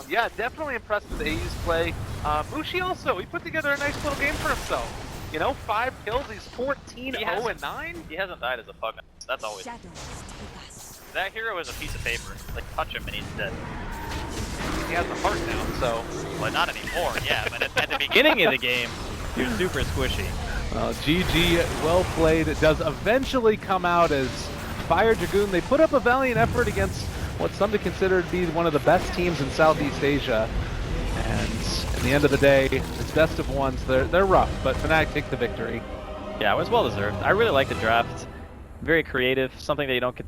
Yeah, definitely impressed with AU's play. Mushi also, he put together a nice little game for himself. You know, 5 kills, he's 14-0-9. He hasn't died as a bug. That's always. That hero is a piece of paper. Like, touch him and he's dead. He has a heart now, so. Well, not anymore, yeah, but at the beginning of the game, he was super squishy. Well, GG, well played. It does eventually come out as Fire Dragoon. They put up a valiant effort against what some to consider to be one of the best teams in Southeast Asia. And in the end of the day, it's best of ones. They're rough, but Fnatic take the victory. Yeah, it was well deserved. I really like the draft. Very creative, something that you don't get